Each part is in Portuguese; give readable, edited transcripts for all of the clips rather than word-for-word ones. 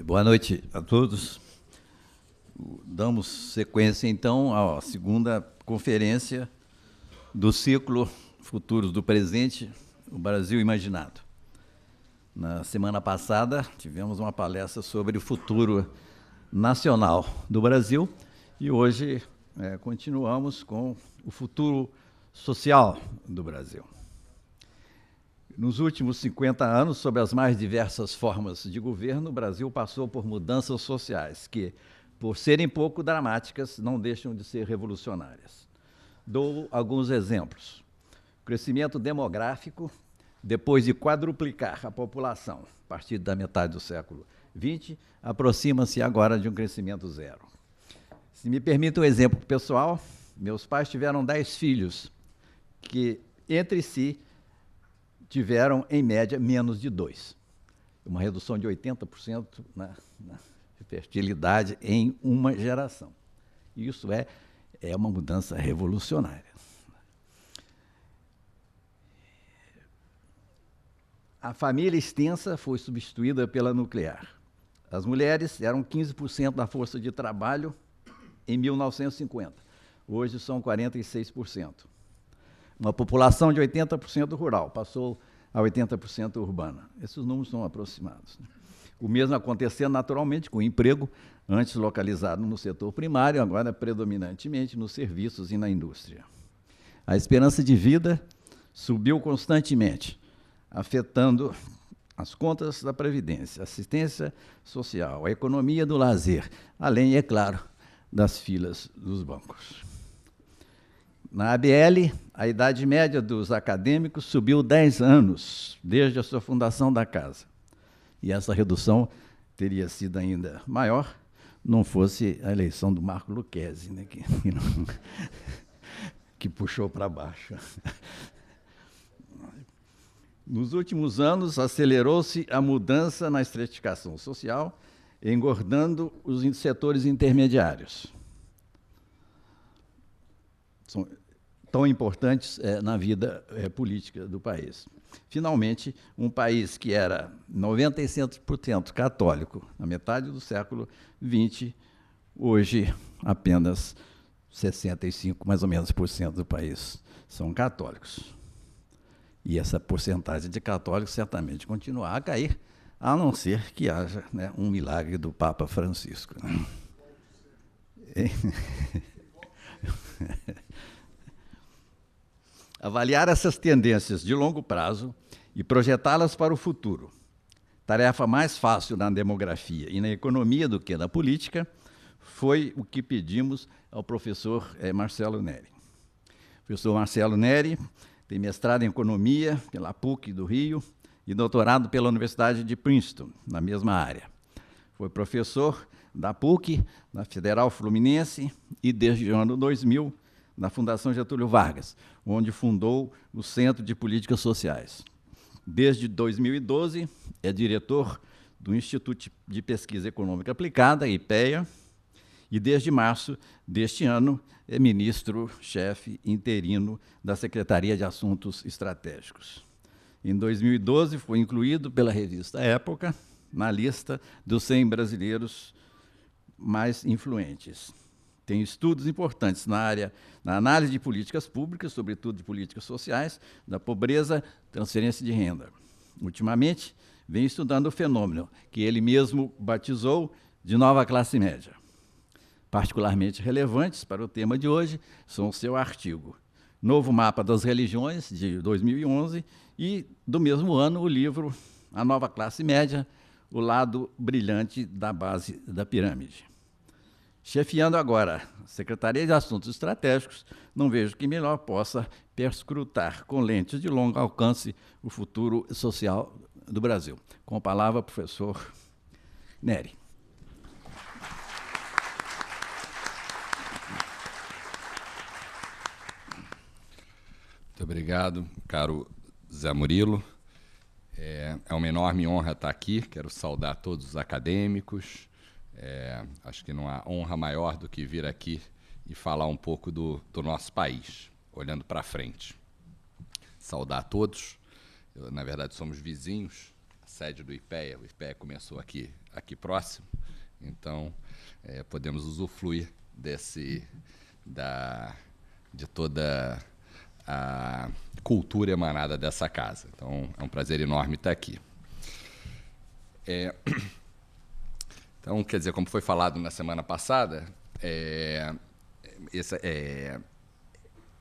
Boa noite a todos. Damos sequência, então, à segunda conferência do ciclo Futuros do Presente, o Brasil Imaginado. Na semana passada, tivemos uma palestra sobre o futuro nacional do Brasil e hoje continuamos com o futuro social do Brasil. Nos últimos 50 anos, sob as mais diversas formas de governo, o Brasil passou por mudanças sociais que, por serem pouco dramáticas, não deixam de ser revolucionárias. Dou alguns exemplos. O crescimento demográfico, depois de quadruplicar a população a partir da metade do século XX, aproxima-se agora de um crescimento zero. Se me permite um exemplo pessoal, meus pais tiveram 10 filhos, que entre si tiveram, em média, menos de 2. Uma redução de 80% na fertilidade em uma geração. Isso é uma mudança revolucionária. A família extensa foi substituída pela nuclear. As mulheres eram 15% da força de trabalho em 1950. Hoje são 46%. Uma população de 80% rural, passou a 80% urbana. Esses números são aproximados. O mesmo acontecendo naturalmente com o emprego, antes localizado no setor primário, agora predominantemente nos serviços e na indústria. A esperança de vida subiu constantemente, afetando as contas da Previdência, assistência social, a economia do lazer, além, é claro, das filas dos bancos. Na ABL, a idade média dos acadêmicos subiu 10 anos, desde a sua fundação da casa. E essa redução teria sido ainda maior, não fosse a eleição do Marco Lucchesi, né, que puxou para baixo. Nos últimos anos, acelerou-se a mudança na estratificação social, engordando os setores intermediários. São tão importantes na vida política do país. Finalmente, um país que era 96% católico na metade do século XX, hoje apenas 65%, mais ou menos, do país são católicos. E essa porcentagem de católicos certamente continuará a cair, a não ser que haja, né, um milagre do Papa Francisco. Né? Avaliar essas tendências de longo prazo e projetá-las para o futuro, tarefa mais fácil na demografia e na economia do que na política, foi o que pedimos ao professor Marcelo Neri. O professor Marcelo Neri tem mestrado em Economia pela PUC do Rio e doutorado pela Universidade de Princeton, na mesma área. Foi professor da PUC, da Federal Fluminense e, desde o ano 2000, na Fundação Getúlio Vargas, onde fundou o Centro de Políticas Sociais. Desde 2012, é diretor do Instituto de Pesquisa Econômica Aplicada, IPEA, e desde março deste ano é ministro-chefe interino da Secretaria de Assuntos Estratégicos. Em 2012, foi incluído pela revista Época na lista dos 100 brasileiros mais influentes. Tem estudos importantes na análise de políticas públicas, sobretudo de políticas sociais, da pobreza, transferência de renda. Ultimamente, vem estudando o fenômeno que ele mesmo batizou de nova classe média. Particularmente relevantes para o tema de hoje são o seu artigo Novo Mapa das Religiões, de 2011, e, do mesmo ano, o livro A Nova Classe Média, o lado brilhante da base da pirâmide. Chefiando agora a Secretaria de Assuntos Estratégicos, não vejo que melhor possa perscrutar com lentes de longo alcance o futuro social do Brasil. Com a palavra, professor Neri. Obrigado, caro Zé Murilo. É uma enorme honra estar aqui. Quero saudar todos os acadêmicos. Acho que não há honra maior do que vir aqui e falar um pouco do nosso país, olhando para frente. Saudar a todos. Na verdade, somos vizinhos, a sede do IPEA. O IPEA começou aqui próximo, então podemos usufruir de toda a cultura emanada dessa casa. Então, é um prazer enorme estar aqui. Então, quer dizer, como foi falado na semana passada,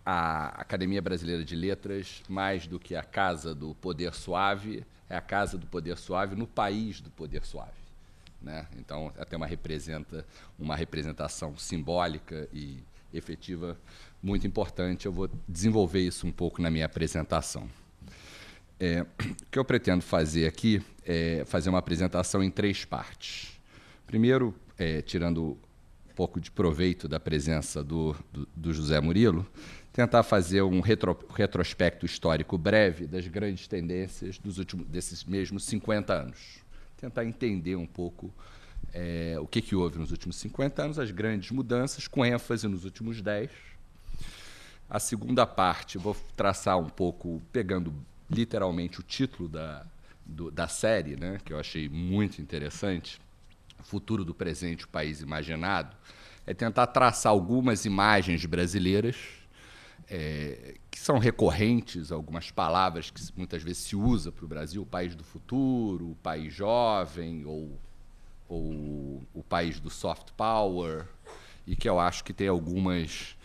a Academia Brasileira de Letras, mais do que a Casa do Poder Suave, é a Casa do Poder Suave no país do Poder Suave, né? Então, até uma representação simbólica e efetiva muito importante. Eu vou desenvolver isso um pouco na minha apresentação. O que eu pretendo fazer aqui é fazer uma apresentação em 3 partes. Primeiro, tirando um pouco de proveito da presença do José Murilo, tentar fazer um retrospecto histórico breve das grandes tendências desses mesmos 50 anos. Tentar entender um pouco o que houve nos últimos 50 anos, as grandes mudanças, com ênfase nos últimos 10. A segunda parte, vou traçar um pouco, pegando literalmente o título da série, né, que eu achei muito interessante, Futuro do Presente, o País Imaginado, é tentar traçar algumas imagens brasileiras que são recorrentes, algumas palavras que muitas vezes se usa para o Brasil, o país do futuro, o país jovem, ou o país do soft power, e que eu acho que tem algumas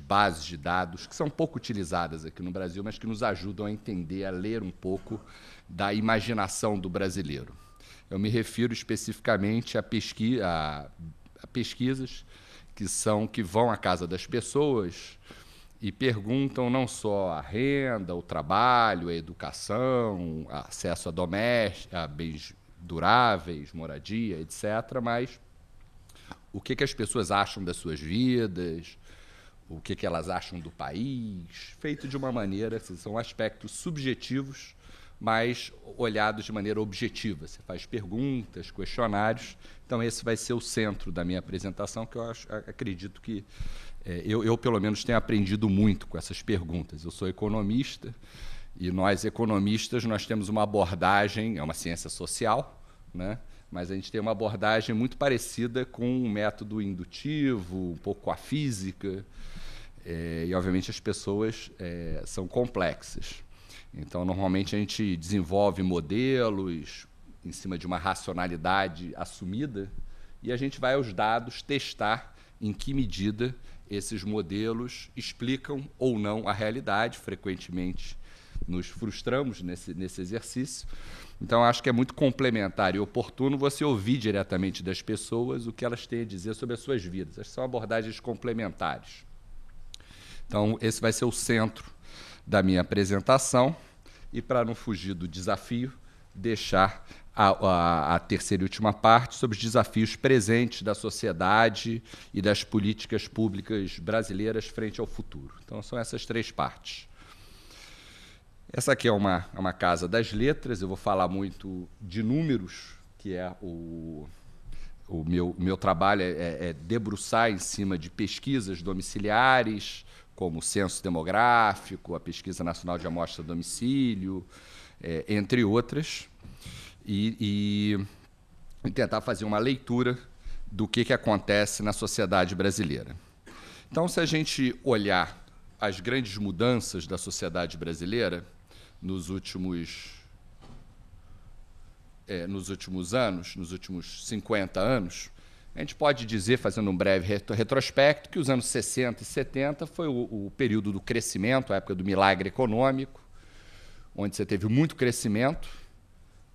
bases de dados que são pouco utilizadas aqui no Brasil, mas que nos ajudam a entender, a ler um pouco da imaginação do brasileiro. Eu me refiro especificamente a pesquisas que vão à casa das pessoas e perguntam não só a renda, o trabalho, a educação, acesso a bens duráveis, moradia, etc., mas o que as pessoas acham das suas vidas, o que elas acham do país, feito de uma maneira, são aspectos subjetivos, mas olhados de maneira objetiva. Você faz perguntas, questionários. Então, esse vai ser o centro da minha apresentação, que eu acredito que eu, pelo menos, tenho aprendido muito com essas perguntas. Eu sou economista, e nós, economistas, nós temos uma abordagem, é uma ciência social, né? Mas a gente tem uma abordagem muito parecida com o método indutivo, um pouco com a física, e, obviamente, as pessoas são complexas. Então, normalmente, a gente desenvolve modelos em cima de uma racionalidade assumida e a gente vai aos dados testar em que medida esses modelos explicam ou não a realidade. Frequentemente, nos frustramos nesse exercício. Então, acho que é muito complementar e oportuno você ouvir diretamente das pessoas o que elas têm a dizer sobre as suas vidas. Essas são abordagens complementares. Então, esse vai ser o centro da minha apresentação e, para não fugir do desafio, deixar a terceira e última parte sobre os desafios presentes da sociedade e das políticas públicas brasileiras frente ao futuro. Então, são essas 3 partes. Essa aqui é uma casa das letras, eu vou falar muito de números, que é o meu trabalho é debruçar em cima de pesquisas domiciliares, como o censo demográfico, a Pesquisa Nacional de Amostra a Domicílio, entre outras, e tentar fazer uma leitura do que acontece na sociedade brasileira. Então, se a gente olhar as grandes mudanças da sociedade brasileira nos últimos anos, nos últimos 50 anos, a gente pode dizer, fazendo um breve retrospecto, que os anos 60 e 70 foi o período do crescimento, a época do milagre econômico, onde você teve muito crescimento,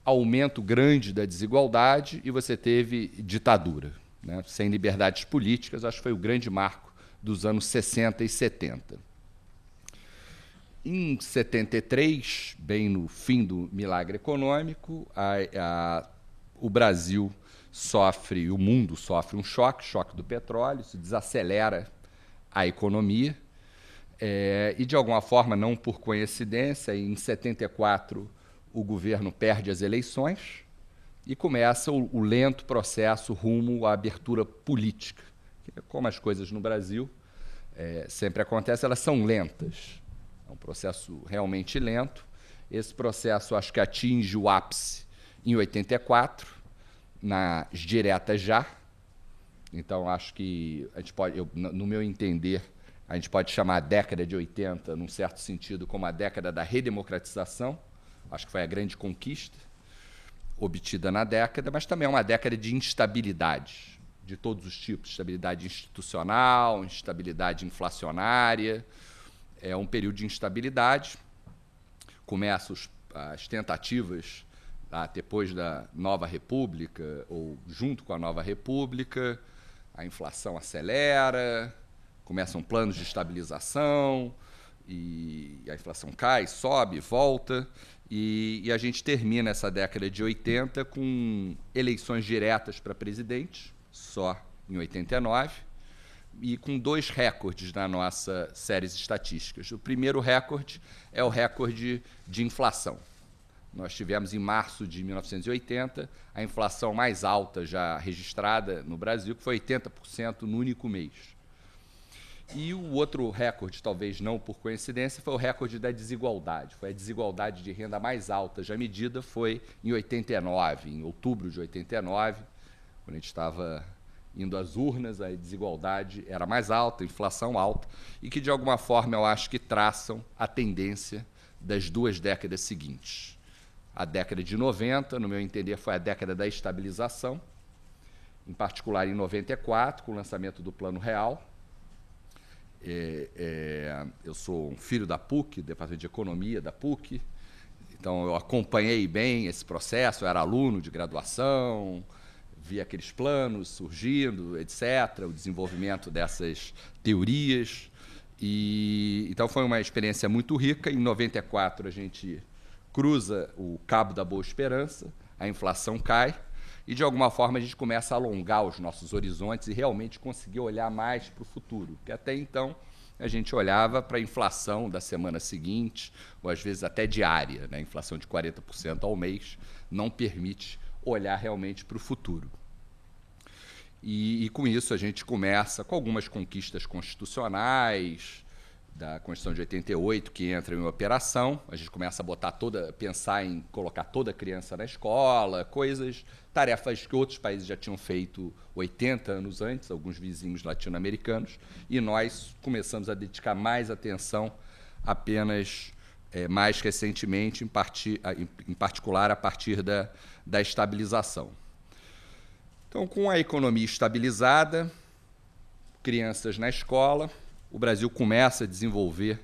aumento grande da desigualdade e você teve ditadura, né? Sem liberdades políticas. Acho que foi o grande marco dos anos 60 e 70. Em 73, bem no fim do milagre econômico, o Brasil o mundo sofre um choque do petróleo, isso desacelera a economia, E, de alguma forma, não por coincidência, em 74 o governo perde as eleições e começa o lento processo rumo à abertura política. Como as coisas no Brasil sempre acontecem, elas são lentas. É um processo realmente lento. Esse processo, acho que atinge o ápice em 84, nas diretas já. Então, acho que a gente pode, no meu entender, a gente pode chamar a década de 80, num certo sentido, como a década da redemocratização. Acho que foi a grande conquista obtida na década, mas também é uma década de instabilidade, de todos os tipos. Instabilidade institucional, instabilidade inflacionária. É um período de instabilidade. Começam as tentativas, depois da Nova República, ou junto com a Nova República, a inflação acelera, começam planos de estabilização, e a inflação cai, sobe, volta, e a gente termina essa década de 80 com eleições diretas para presidente, só em 89, e com 2 recordes na nossa séries estatísticas. O primeiro recorde é o recorde de inflação. Nós tivemos, em março de 1980, a inflação mais alta já registrada no Brasil, que foi 80% no único mês. E o outro recorde, talvez não por coincidência, foi o recorde da desigualdade. Foi a desigualdade de renda mais alta já medida, foi em 89, em outubro de 89, quando a gente estava indo às urnas, a desigualdade era mais alta, a inflação alta, e que, de alguma forma, eu acho que traçam a tendência das 2 décadas seguintes. A década de 90, no meu entender, foi a década da estabilização, em particular em 94, com o lançamento do Plano Real. Eu sou um filho da PUC, Departamento de Economia da PUC, então eu acompanhei bem esse processo, eu era aluno de graduação, vi aqueles planos surgindo, etc., o desenvolvimento dessas teorias. Então foi uma experiência muito rica. Em 94 a gente cruza o Cabo da Boa Esperança, a inflação cai, e, de alguma forma, a gente começa a alongar os nossos horizontes e realmente conseguir olhar mais para o futuro, porque até então a gente olhava para a inflação da semana seguinte, ou às vezes até diária, né? A inflação de 40% ao mês não permite olhar realmente para o futuro. E com isso a gente começa com algumas conquistas constitucionais, da Constituição de 88, que entra em operação. A gente começa a pensar em colocar toda a criança na escola, tarefas que outros países já tinham feito 80 anos antes, alguns vizinhos latino-americanos, e nós começamos a dedicar mais atenção apenas mais recentemente, em particular a partir da estabilização. Então, com a economia estabilizada, crianças na escola, o Brasil começa a desenvolver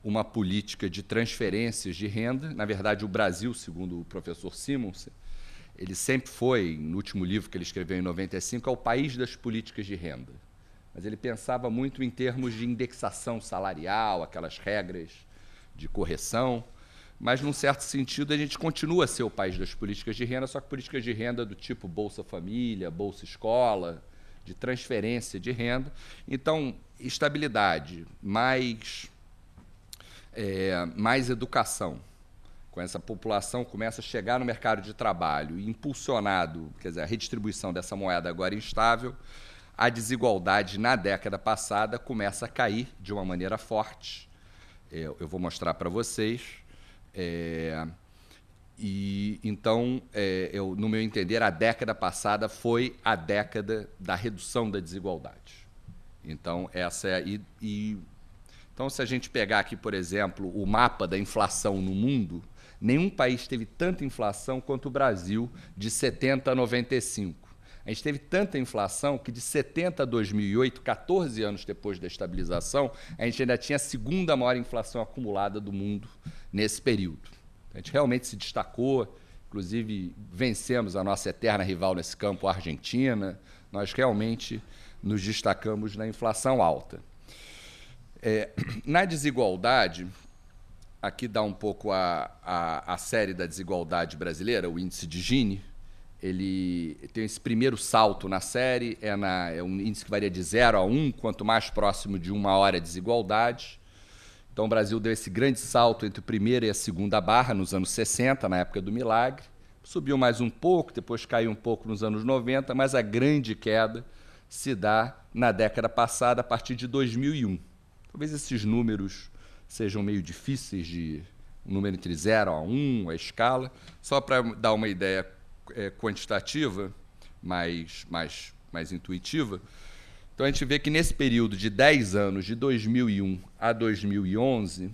uma política de transferências de renda. Na verdade, o Brasil, segundo o professor Simonsen, ele sempre foi, no último livro que ele escreveu em 95, é o país das políticas de renda. Mas ele pensava muito em termos de indexação salarial, aquelas regras de correção, mas, num certo sentido, a gente continua a ser o país das políticas de renda, só que políticas de renda do tipo Bolsa Família, Bolsa Escola, de transferência de renda. Então, estabilidade, mais educação. Com essa população começa a chegar no mercado de trabalho e impulsionado, quer dizer, a redistribuição dessa moeda agora instável, a desigualdade na década passada começa a cair de uma maneira forte. Eu vou mostrar para vocês. Então, no meu entender, a década passada foi a década da redução da desigualdade. Então, então, se a gente pegar aqui, por exemplo, o mapa da inflação no mundo, nenhum país teve tanta inflação quanto o Brasil, de 70 a 95. A gente teve tanta inflação que, de 70 a 2008, 14 anos depois da estabilização, a gente ainda tinha a segunda maior inflação acumulada do mundo nesse período. A gente realmente se destacou, inclusive vencemos a nossa eterna rival nesse campo, a Argentina. Nós realmente nos destacamos na inflação alta. Na desigualdade, aqui dá um pouco a série da desigualdade brasileira, o índice de Gini. Ele tem esse primeiro salto na série, é um índice que varia de 0 a 1, quanto mais próximo de 1 hora a desigualdade. Então, o Brasil deu esse grande salto entre a primeira e a segunda barra nos anos 60, na época do milagre. Subiu mais um pouco, depois caiu um pouco nos anos 90, mas a grande queda se dá na década passada, a partir de 2001. Talvez esses números sejam meio difíceis de... um número entre 0 a 1, a escala. Só para dar uma ideia quantitativa, mais intuitiva, então a gente vê que nesse período de 10 anos, de 2001 a 2011,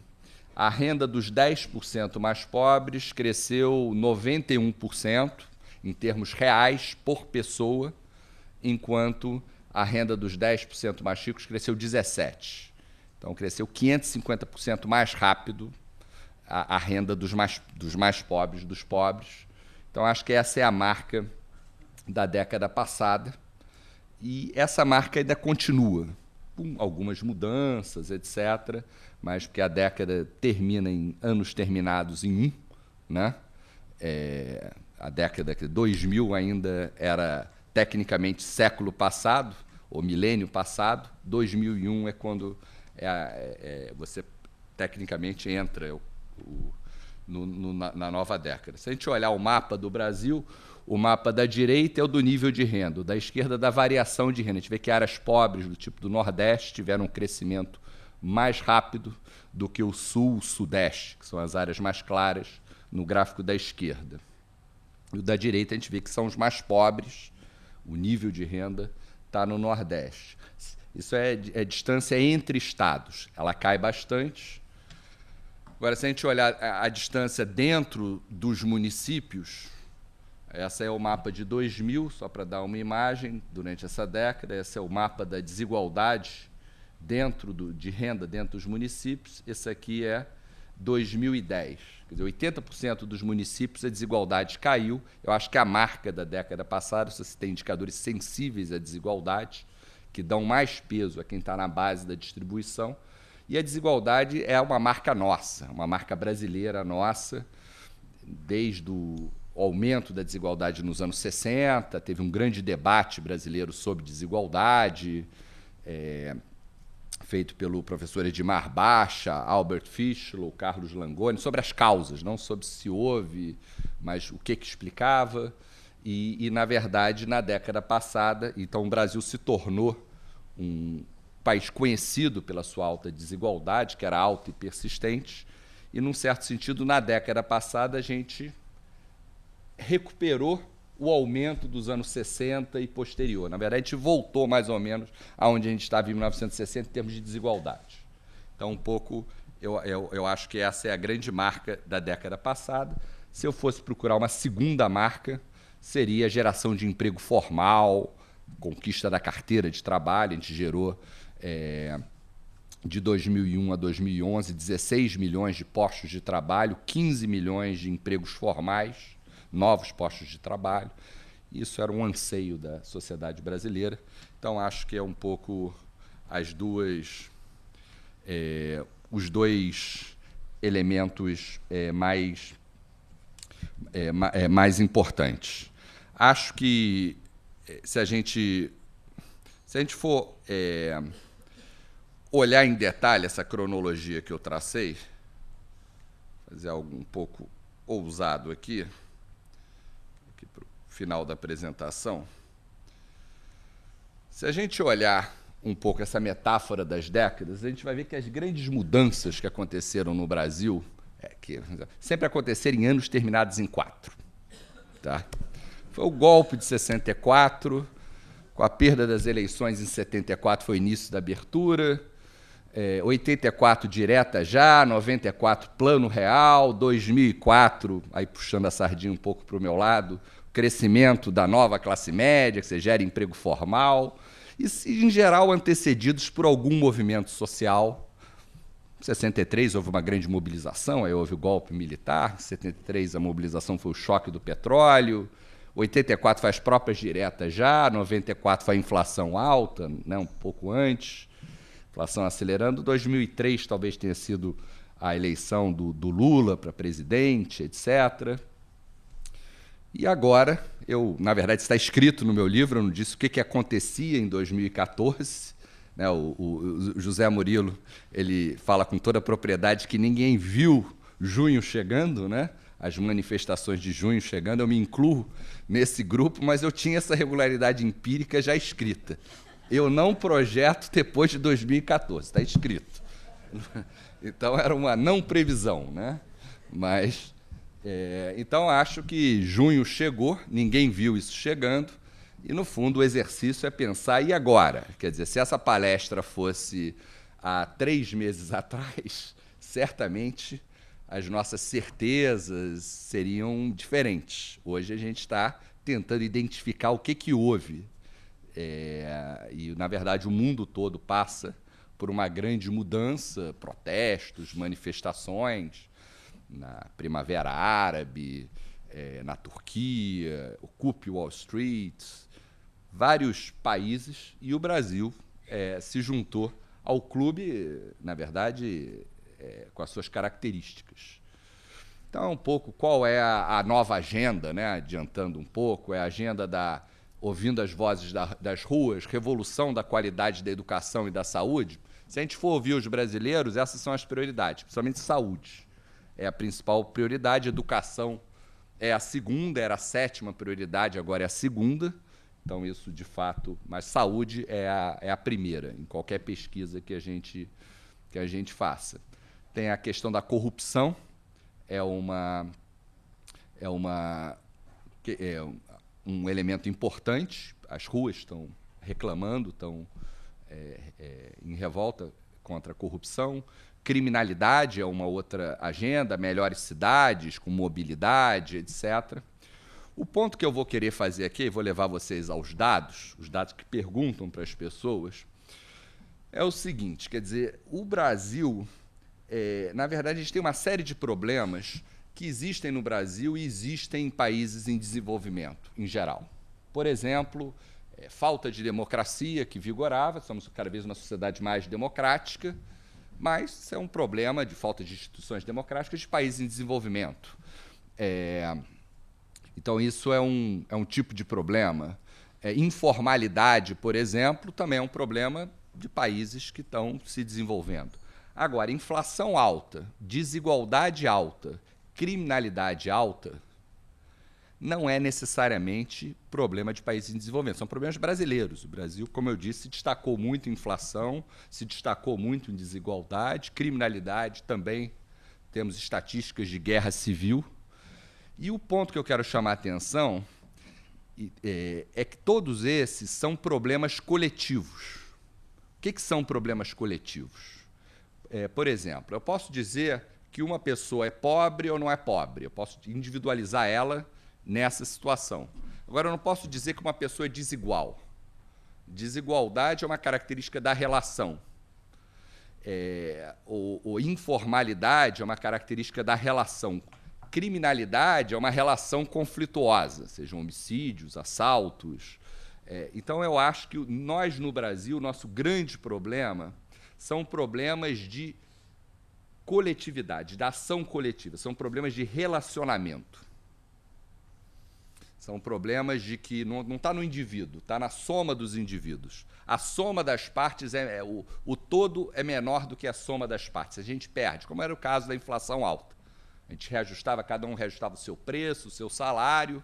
a renda dos 10% mais pobres cresceu 91% em termos reais por pessoa, enquanto a renda dos 10% mais ricos cresceu 17%. Então, cresceu 550% mais rápido a renda dos mais pobres, dos pobres. Então, acho que essa é a marca da década passada. E essa marca ainda continua, com algumas mudanças, etc., mas porque a década termina em anos terminados em 1, né? A década de 2000 ainda era tecnicamente século passado, ou milênio passado. 2001 é quando você tecnicamente entra na nova década. Se a gente olhar o mapa do Brasil, o mapa da direita é o do nível de renda, o da esquerda da variação de renda. A gente vê que áreas pobres, do tipo do Nordeste, tiveram um crescimento mais rápido do que o Sul, o Sudeste, que são as áreas mais claras no gráfico da esquerda. E o da direita a gente vê que são os mais pobres, o nível de renda está no Nordeste. Isso é distância entre estados, ela cai bastante. Agora, se a gente olhar a distância dentro dos municípios, essa é o mapa de 2000, só para dar uma imagem, durante essa década. Esse é o mapa da desigualdade de renda dentro dos municípios. Esse aqui é 2010. Quer dizer, 80% dos municípios a desigualdade caiu. Eu acho que a marca da década passada, se você tem indicadores sensíveis à desigualdade, que dão mais peso a quem está na base da distribuição. E a desigualdade é uma marca nossa, uma marca brasileira nossa, desde o aumento da desigualdade nos anos 60, teve um grande debate brasileiro sobre desigualdade, feito pelo professor Edmar Baixa, Albert Fischler, Carlos Langoni, sobre as causas, não sobre se houve, mas o que explicava. E, na verdade, na década passada, então o Brasil se tornou um país conhecido pela sua alta desigualdade, que era alta e persistente, e, num certo sentido, na década passada, a gente recuperou o aumento dos anos 60 e posterior. Na verdade, a gente voltou mais ou menos aonde a gente estava em 1960 em termos de desigualdade. Então, um pouco, eu acho que essa é a grande marca da década passada. Se eu fosse procurar uma segunda marca, seria a geração de emprego formal, conquista da carteira de trabalho. A gente gerou, de 2001 a 2011, 16 milhões de postos de trabalho, 15 milhões de empregos formais, novos postos de trabalho. Isso era um anseio da sociedade brasileira. Então, acho que é um pouco os dois elementos mais importantes. Acho que, se a gente for olhar em detalhe essa cronologia que eu tracei, fazer algo um pouco ousado aqui para o final da apresentação. Se a gente olhar um pouco essa metáfora das décadas, a gente vai ver que as grandes mudanças que aconteceram no Brasil que sempre aconteceram em anos terminados em 4. Tá? Foi o golpe de 64, com a perda das eleições em 74 foi o início da abertura, 84 direta já, 94 plano real, 2004, aí puxando a sardinha um pouco para o meu lado, crescimento da nova classe média, que você gera emprego formal, e, em geral, antecedidos por algum movimento social. Em 63 houve uma grande mobilização, aí houve o golpe militar. Em 73 a mobilização foi o choque do petróleo. 84 foi as próprias diretas já. 94 foi a inflação alta, né, um pouco antes. Inflação acelerando. 2003 talvez tenha sido a eleição do Lula para presidente, etc. E agora, na verdade, está escrito no meu livro, eu não disse o que acontecia em 2014, né, o José Murilo, ele fala com toda a propriedade que ninguém viu junho chegando, né? As manifestações de junho chegando, eu me incluo nesse grupo, mas eu tinha essa regularidade empírica já escrita. Eu não projeto depois de 2014, está escrito. Então, era uma não previsão, né? Mas, então, acho que junho chegou, ninguém viu isso chegando, e, no fundo, o exercício é pensar, e agora? Quer dizer, se essa palestra fosse há 3 meses atrás, certamente as nossas certezas seriam diferentes. Hoje a gente está tentando identificar o que houve. E, na verdade, o mundo todo passa por uma grande mudança, protestos, manifestações, na Primavera Árabe, na Turquia, Occupy Wall Street, vários países, e o Brasil se juntou ao clube, na verdade, com as suas características. Então, um pouco, qual é a nova agenda, né? Adiantando um pouco, é a agenda da ouvindo as vozes das ruas, revolução da qualidade da educação e da saúde. Se a gente for ouvir os brasileiros, essas são as prioridades, principalmente saúde. É a principal prioridade, educação é a segunda, era a 7ª prioridade, agora é a segunda. Então, isso, de fato, mas saúde é a primeira, em qualquer pesquisa que a gente faça. Tem a questão da corrupção, um elemento importante. As ruas estão reclamando, estão em revolta contra a corrupção. Criminalidade é uma outra agenda, melhores cidades, com mobilidade, etc. O ponto que eu vou querer fazer aqui, vou levar vocês aos dados, os dados que perguntam para as pessoas, é o seguinte, quer dizer, o Brasil, na verdade, a gente tem uma série de problemas que existem no Brasil e existem em países em desenvolvimento, em geral. Por exemplo, falta de democracia que vigorava, somos cada vez uma sociedade mais democrática, mas isso é um problema de falta de instituições democráticas de países em desenvolvimento. Então, isso é um tipo de problema. Informalidade, por exemplo, também é um problema de países que estão se desenvolvendo. Agora, inflação alta, desigualdade alta, criminalidade alta, não é necessariamente problema de países em desenvolvimento, são problemas brasileiros. O Brasil, como eu disse, se destacou muito em inflação, se destacou muito em desigualdade, criminalidade também, temos estatísticas de guerra civil. E o ponto que eu quero chamar a atenção é que todos esses são problemas coletivos. O que são problemas coletivos? Por exemplo, eu posso dizer que uma pessoa é pobre ou não é pobre. Eu posso individualizar ela nessa situação. Agora, eu não posso dizer que uma pessoa é desigual. Desigualdade é uma característica da relação. Ou informalidade é uma característica da relação. Criminalidade é uma relação conflituosa, sejam homicídios, assaltos. Então, eu acho que nós, no Brasil, nosso grande problema são problemas de coletividade, da ação coletiva, são problemas de relacionamento. São problemas de que não está no indivíduo, está na soma dos indivíduos. A soma das partes, o todo é menor do que a soma das partes. A gente perde, como era o caso da inflação alta. A gente reajustava, cada um reajustava o seu preço, o seu salário,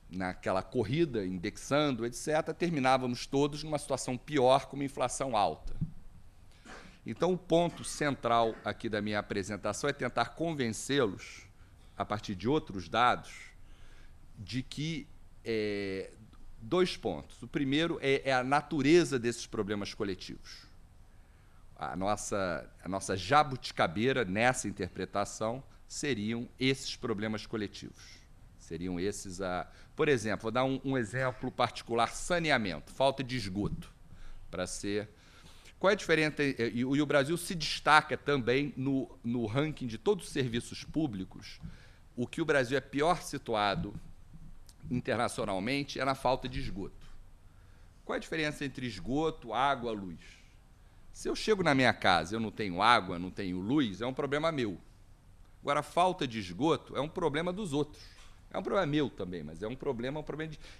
naquela corrida, indexando, etc., terminávamos todos numa situação pior com uma inflação alta. Então, o ponto central aqui da minha apresentação é tentar convencê-los, a partir de outros dados, de que 2 pontos. O primeiro é a natureza desses problemas coletivos. A nossa jabuticabeira nessa interpretação seriam esses problemas coletivos. Seriam esses Por exemplo, vou dar um exemplo particular: saneamento, falta de esgoto, para ser... Qual é a diferença? E o Brasil se destaca também no ranking de todos os serviços públicos. O que o Brasil é pior situado internacionalmente é na falta de esgoto. Qual é a diferença entre esgoto, água, luz? Se eu chego na minha casa e eu não tenho água, não tenho luz, é um problema meu. Agora, a falta de esgoto é um problema dos outros. É um problema meu também, mas é um problema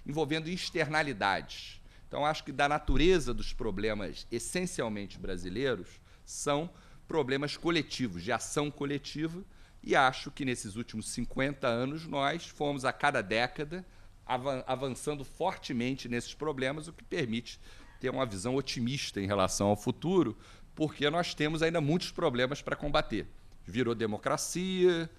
envolvendo externalidades. Então, acho que da natureza dos problemas essencialmente brasileiros são problemas coletivos, de ação coletiva, e acho que nesses últimos 50 anos nós fomos, a cada década, avançando fortemente nesses problemas, o que permite ter uma visão otimista em relação ao futuro, porque nós temos ainda muitos problemas para combater. Virou democracia,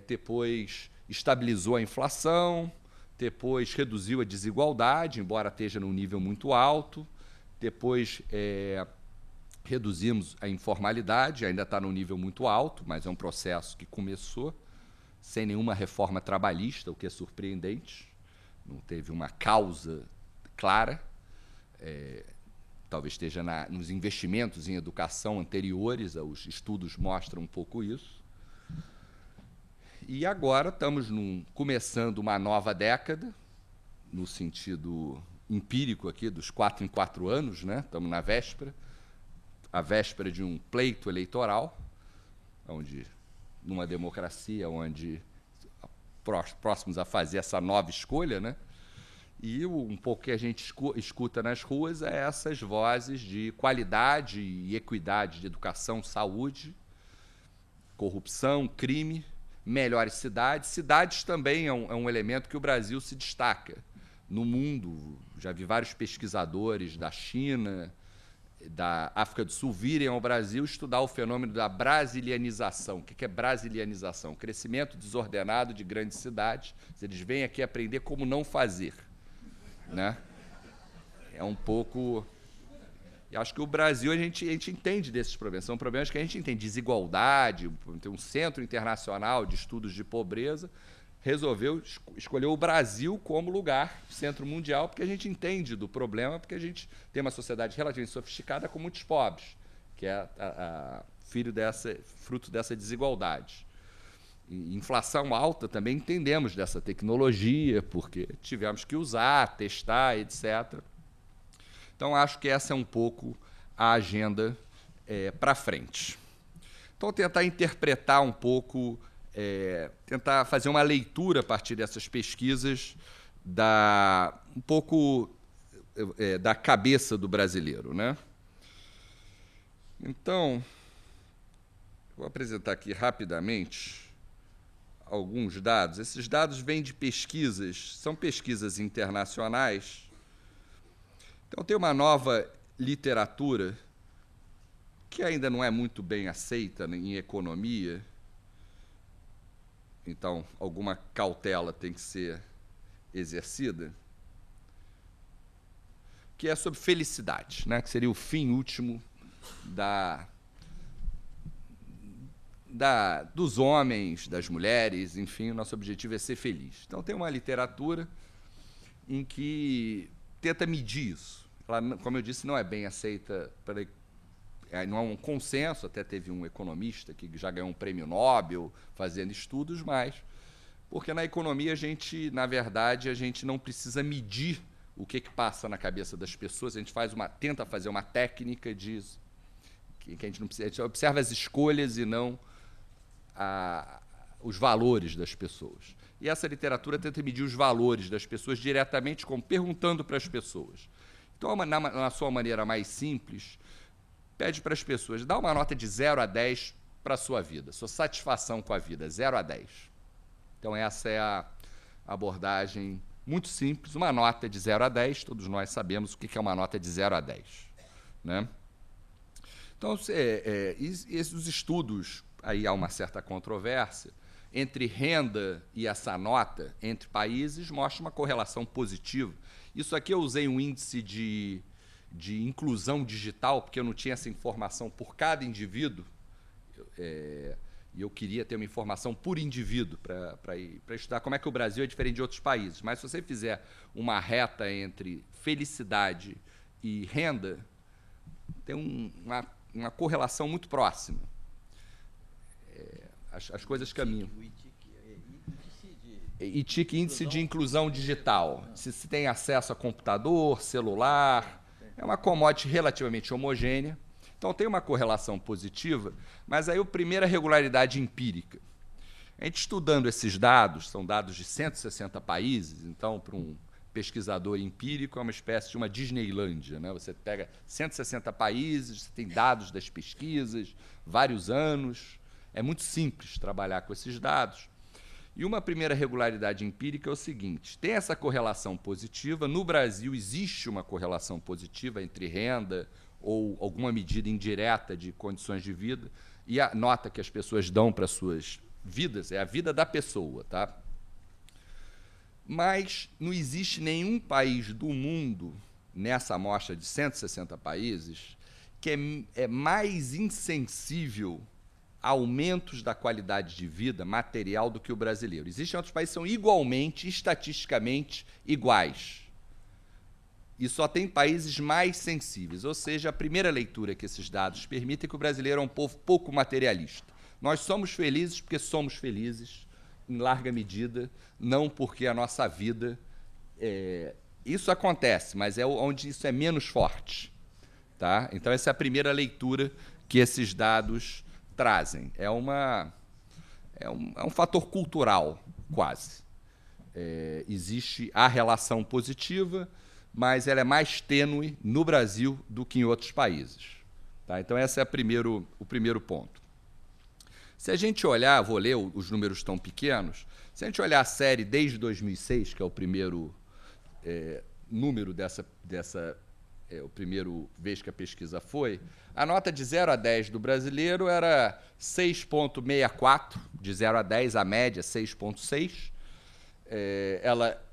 depois estabilizou a inflação, depois reduziu a desigualdade, embora esteja num nível muito alto, depois reduzimos a informalidade, ainda está num nível muito alto, mas é um processo que começou sem nenhuma reforma trabalhista, o que é surpreendente. Não teve uma causa clara. Talvez esteja nos investimentos em educação anteriores, os estudos mostram um pouco isso. E agora estamos começando uma nova década, no sentido empírico aqui, dos 4 em 4 anos, né? Estamos na véspera, a véspera de um pleito eleitoral, onde, numa democracia, onde próximos a fazer essa nova escolha, né? E um pouco que a gente escuta nas ruas é essas vozes de qualidade e equidade de educação, saúde, corrupção, crime, melhores cidades. Cidades também é um elemento que o Brasil se destaca no mundo. Já vi vários pesquisadores da China, da África do Sul virem ao Brasil estudar o fenômeno da brasilianização. O que é brasilianização? Crescimento desordenado de grandes cidades. Eles vêm aqui aprender como não fazer, né? É um pouco... Eu acho que o Brasil, a gente entende desses problemas. São problemas que a gente entende. Desigualdade, tem um centro internacional de estudos de pobreza, escolheu o Brasil como lugar, centro mundial, porque a gente entende do problema, porque a gente tem uma sociedade relativamente sofisticada com muitos pobres, que é fruto dessa desigualdade. E inflação alta, também entendemos dessa tecnologia, porque tivemos que usar, testar, etc. Então, acho que essa é um pouco a agenda para frente. Então, tentar interpretar um pouco, tentar fazer uma leitura a partir dessas pesquisas um pouco da cabeça do brasileiro, né? Então, vou apresentar aqui rapidamente alguns dados. Esses dados vêm de pesquisas, são pesquisas internacionais. Então, tem uma nova literatura que ainda não é muito bem aceita em economia. Então, alguma cautela tem que ser exercida, que é sobre felicidade, né? Que seria o fim último dos homens, das mulheres, enfim, o nosso objetivo é ser feliz. Então, tem uma literatura em que tenta medir isso. Ela, como eu disse, não é bem aceita, não há um consenso, até teve um economista que já ganhou um prêmio Nobel fazendo estudos, mas porque na economia na verdade, a gente não precisa medir o que passa na cabeça das pessoas, a gente tenta fazer uma técnica disso, que a gente não precisa, a gente observa as escolhas e não os valores das pessoas. E essa literatura tenta medir os valores das pessoas diretamente, como perguntando para as pessoas. Então, na sua maneira mais simples, pede para as pessoas, dá uma nota de 0 a 10 para a sua vida, sua satisfação com a vida, 0 a 10. Então, essa é a abordagem muito simples, uma nota de 0 a 10, todos nós sabemos o que é uma nota de 0 a 10. Né? Então, esses estudos, aí há uma certa controvérsia, entre renda e essa nota entre países, mostra uma correlação positiva. Isso aqui eu usei um índice de inclusão digital, porque eu não tinha essa informação por cada indivíduo, e eu queria ter uma informação por indivíduo para estudar como é que o Brasil é diferente de outros países. Mas se você fizer uma reta entre felicidade e renda, tem uma correlação muito próxima. As coisas caminham. ITIC, índice de inclusão digital. Se tem acesso a computador, celular, é uma commodity relativamente homogênea. Então, tem uma correlação positiva, mas aí a primeira regularidade empírica. A gente estudando esses dados, são dados de 160 países, então, para um pesquisador empírico é uma espécie de uma Disneylândia, né? Você pega 160 países, você tem dados das pesquisas, vários anos. É muito simples trabalhar com esses dados. E uma primeira regularidade empírica é o seguinte: tem essa correlação positiva. No Brasil existe uma correlação positiva entre renda ou alguma medida indireta de condições de vida, e a nota que as pessoas dão para suas vidas é a vida da pessoa, tá? Mas não existe nenhum país do mundo, nessa amostra de 160 países, que é mais insensível a aumentos da qualidade de vida material do que o brasileiro. Existem outros países que são igualmente, estatisticamente, iguais. E só tem países mais sensíveis. Ou seja, a primeira leitura que esses dados permitem é que o brasileiro é um povo pouco materialista. Nós somos felizes porque somos felizes, em larga medida, não porque a nossa vida... Isso acontece, mas é onde isso é menos forte. Tá? Então, essa é a primeira leitura que esses dados trazem. É um fator cultural, quase. Existe a relação positiva, mas ela é mais tênue no Brasil do que em outros países. Tá? Então, esse é o primeiro ponto. Se a gente olhar, vou ler, os números estão pequenos, se a gente olhar a série desde 2006, que é o primeiro número a primeira vez que a pesquisa foi, a nota de 0 a 10 do brasileiro era 6,64, de 0 a 10, a média 6,6. Ela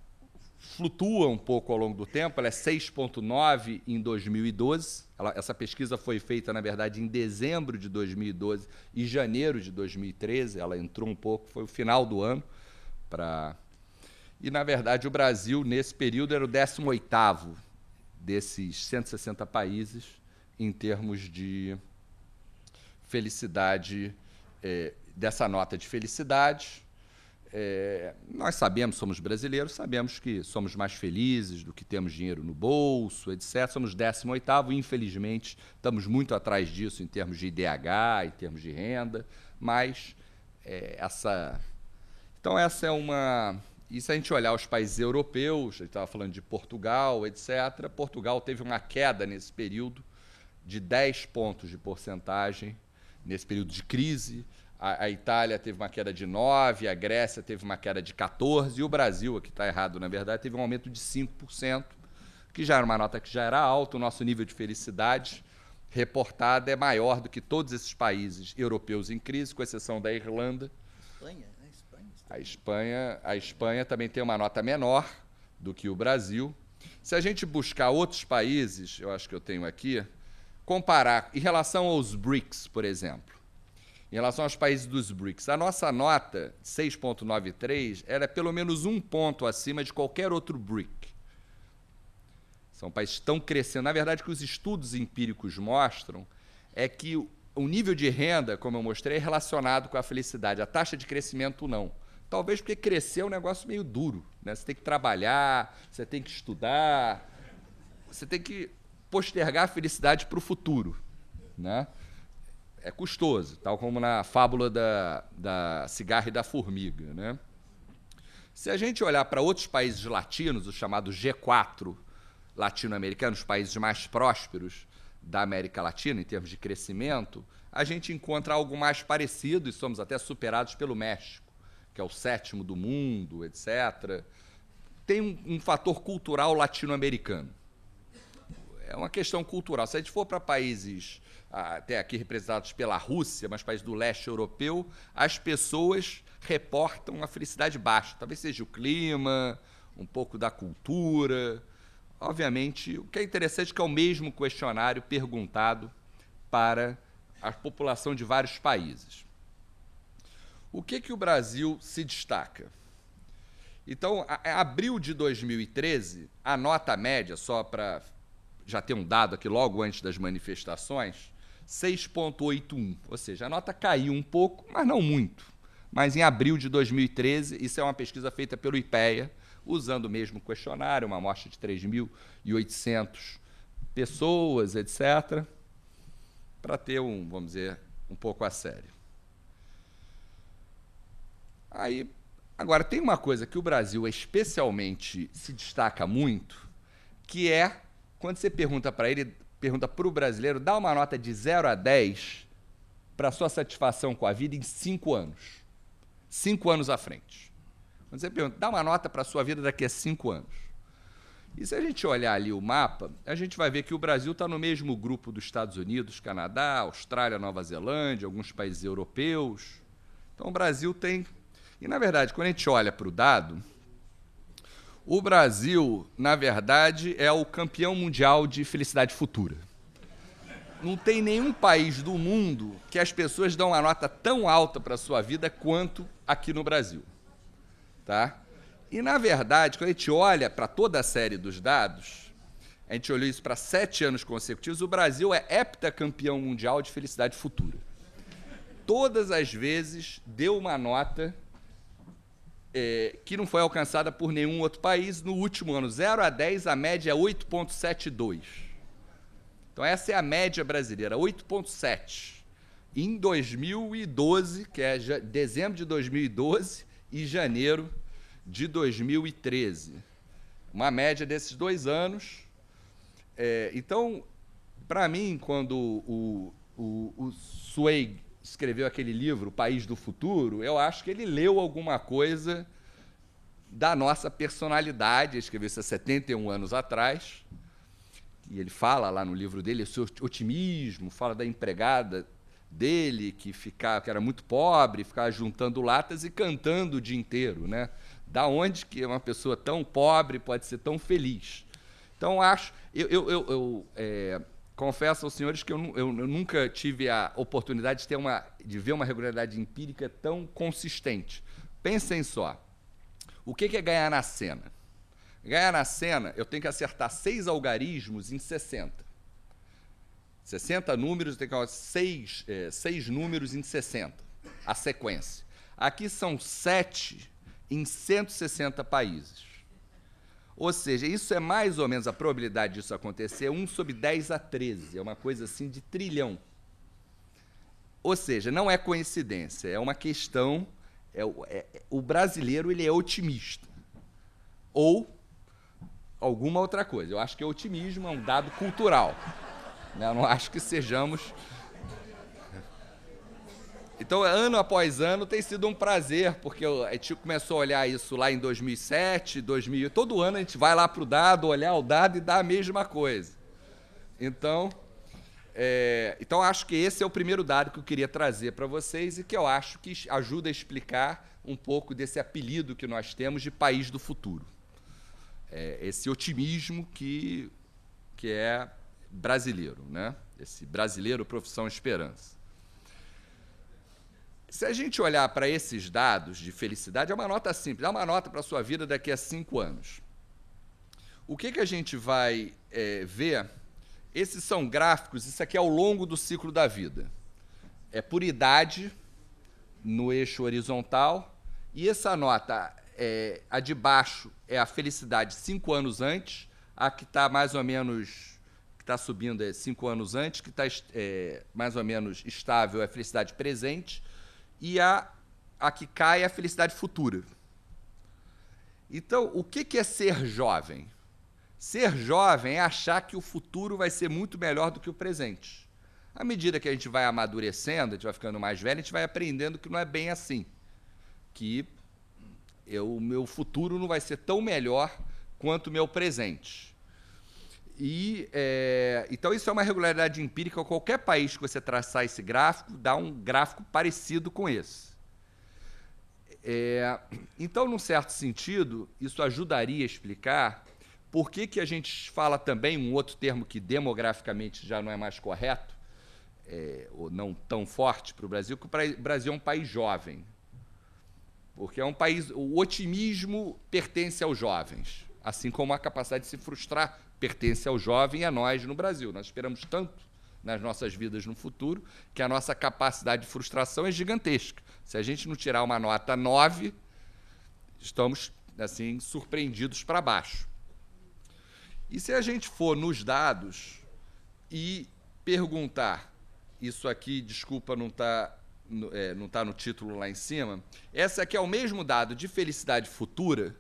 flutua um pouco ao longo do tempo, ela é 6,9 em 2012. Essa pesquisa foi feita, na verdade, em dezembro de 2012 e janeiro de 2013. Ela entrou um pouco, foi o final do ano. E, na verdade, o Brasil, nesse período, era o 18º desses 160 países em termos de felicidade, dessa nota de felicidade. Nós sabemos, somos brasileiros, sabemos que somos mais felizes do que temos dinheiro no bolso, etc. Somos 18º, infelizmente, estamos muito atrás disso em termos de IDH, em termos de renda, mas Então, essa é uma... E se a gente olhar os países europeus, a gente estava falando de Portugal, etc., Portugal teve uma queda nesse período de 10 pontos de porcentagem, nesse período de crise. A Itália teve uma queda de 9%, a Grécia teve uma queda de 14%, e o Brasil, aqui está errado, na verdade, teve um aumento de 5%, que já era uma nota que já era alta. O nosso nível de felicidade reportada é maior do que todos esses países europeus em crise, com exceção da Irlanda. A Espanha também tem uma nota menor do que o Brasil. Se a gente buscar outros países, eu acho que eu tenho aqui, comparar em relação aos BRICS, por exemplo, em relação aos países dos BRICS, a nossa nota, 6,93, era pelo menos um ponto acima de qualquer outro BRIC. São países que estão crescendo. Na verdade, o que os estudos empíricos mostram é que o nível de renda, como eu mostrei, é relacionado com a felicidade. A taxa de crescimento, não. Talvez porque crescer é um negócio meio duro, né? Você tem que trabalhar, você tem que estudar, você tem que postergar a felicidade para o futuro, né? É custoso, tal como na fábula da cigarra e da formiga, né? Se a gente olhar para outros países latinos, os chamados G4 latino-americanos, os países mais prósperos da América Latina, em termos de crescimento, a gente encontra algo mais parecido, e somos até superados pelo México, que é o 7º do mundo, etc. Tem um fator cultural latino-americano. É uma questão cultural. Se a gente for para países, até aqui representados pela Rússia, mas países do leste europeu, as pessoas reportam a felicidade baixa. Talvez seja o clima, um pouco da cultura. Obviamente, o que é interessante é que é o mesmo questionário perguntado para a população de vários países. O que o Brasil se destaca? Então, em abril de 2013, a nota média, só para já ter um dado aqui logo antes das manifestações, 6,81. Ou seja, a nota caiu um pouco, mas não muito. Mas em abril de 2013, isso é uma pesquisa feita pelo IPEA, usando o mesmo questionário, uma amostra de 3.800 pessoas, etc., para ter vamos dizer, um pouco a sério. Aí, Agora, tem uma coisa que o Brasil especialmente se destaca muito, que é quando você pergunta para ele, pergunta para o brasileiro, dá uma nota de 0 a 10 para a sua satisfação com a vida em 5 anos. 5 anos à frente. Quando você pergunta, dá uma nota para a sua vida daqui a 5 anos. E se a gente olhar ali o mapa, a gente vai ver que o Brasil está no mesmo grupo dos Estados Unidos, Canadá, Austrália, Nova Zelândia, alguns países europeus. Então o Brasil tem... E, na verdade, quando a gente olha para o dado, o Brasil, na verdade, é o campeão mundial de felicidade futura. Não tem nenhum país do mundo que as pessoas dão uma nota tão alta para a sua vida quanto aqui no Brasil. Tá? E, na verdade, quando a gente olha para toda a série dos dados, a gente olhou isso para 7 anos consecutivos, o Brasil é heptacampeão mundial de felicidade futura. Todas as vezes deu uma nota que não foi alcançada por nenhum outro país. No último ano, 0 a 10, a média é 8,72. Então, essa é a média brasileira, 8,7. Em 2012, que é dezembro de 2012 e janeiro de 2013. Uma média desses 2 anos. Então, para mim, quando o Zweig escreveu aquele livro, O País do Futuro, eu acho que ele leu alguma coisa da nossa personalidade. Ele escreveu isso há 71 anos atrás. E ele fala lá no livro dele esse otimismo, fala da empregada dele que era muito pobre, ficava juntando latas e cantando o dia inteiro, né? Da onde que uma pessoa tão pobre pode ser tão feliz? Então, confesso aos senhores que eu nunca tive a oportunidade de ver uma regularidade empírica tão consistente. Pensem só, o que é ganhar na Sena? Ganhar na Sena, eu tenho que acertar 6 algarismos em 60. 60 números, eu tenho que acertar 6 números em 60, a sequência. Aqui são 7 em 160 países. Ou seja, isso é mais ou menos a probabilidade disso acontecer, 1 sobre 10 a 13, é uma coisa assim de trilhão. Ou seja, não é coincidência, é uma questão... o brasileiro ele é otimista. Ou alguma outra coisa. Eu acho que o otimismo é um dado cultural. Eu não acho que sejamos... Então, ano após ano, tem sido um prazer, porque a gente começou a olhar isso lá em 2007, 2000... Todo ano a gente vai lá para o dado, olhar o dado e dar a mesma coisa. Então, acho que esse é o primeiro dado que eu queria trazer para vocês e que eu acho que ajuda a explicar um pouco desse apelido que nós temos de país do futuro. Esse otimismo que é brasileiro, né? Esse brasileiro profissão esperança. Se a gente olhar para esses dados de felicidade, é uma nota simples, dá uma nota para a sua vida daqui a 5 anos. O que a gente vai ver? Esses são gráficos, isso aqui é ao longo do ciclo da vida. É por idade, no eixo horizontal, e essa nota, a de baixo, é a felicidade 5 anos antes, a que está mais ou menos, que está subindo 5 anos antes, que está mais ou menos estável é a felicidade presente, e a que cai é a felicidade futura. Então, o que é ser jovem? Ser jovem é achar que o futuro vai ser muito melhor do que o presente. À medida que a gente vai amadurecendo, a gente vai ficando mais velho, a gente vai aprendendo que não é bem assim. Que o meu futuro não vai ser tão melhor quanto o meu presente. Então, isso é uma regularidade empírica. Qualquer país que você traçar esse gráfico, dá um gráfico parecido com esse. Então, num certo sentido, isso ajudaria a explicar por que a gente fala também, um outro termo que demograficamente já não é mais correto, ou não tão forte para o Brasil, que o Brasil é um país jovem. Porque é um país... O otimismo pertence aos jovens, assim como a capacidade de se frustrar pertence ao jovem e a nós no Brasil. Nós esperamos tanto nas nossas vidas no futuro que a nossa capacidade de frustração é gigantesca. Se a gente não tirar uma nota 9, estamos assim surpreendidos para baixo. E se a gente for nos dados e perguntar, isso aqui, desculpa, não está não está no título lá em cima, essa aqui é o mesmo dado de felicidade futura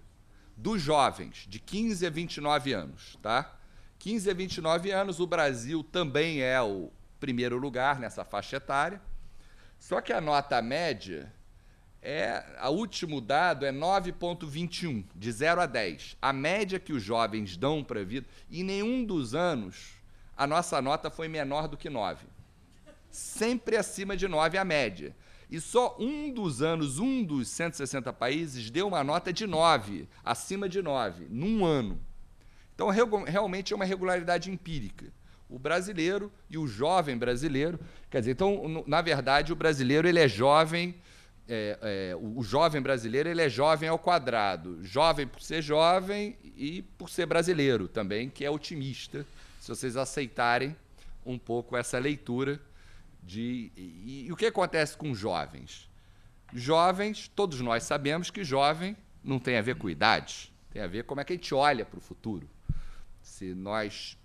dos jovens, de 15 a 29 anos. Tá? 15 a 29 anos, o Brasil também é o primeiro lugar nessa faixa etária, só que a nota média, o último dado é 9,21, de 0 a 10. A média que os jovens dão para a vida, em nenhum dos anos a nossa nota foi menor do que 9. Sempre acima de 9 a média. E só um dos 160 países, deu uma nota de 9, acima de 9, num ano. Então, realmente é uma regularidade empírica. O brasileiro e o jovem brasileiro, quer dizer, então, na verdade, o brasileiro ele é jovem, o jovem brasileiro ele é jovem ao quadrado. Jovem por ser jovem e por ser brasileiro também, que é otimista, se vocês aceitarem um pouco essa leitura. E o que acontece com jovens? Jovens, todos nós sabemos que jovem não tem a ver com idade, tem a ver com como é que a gente olha para o futuro. Se nós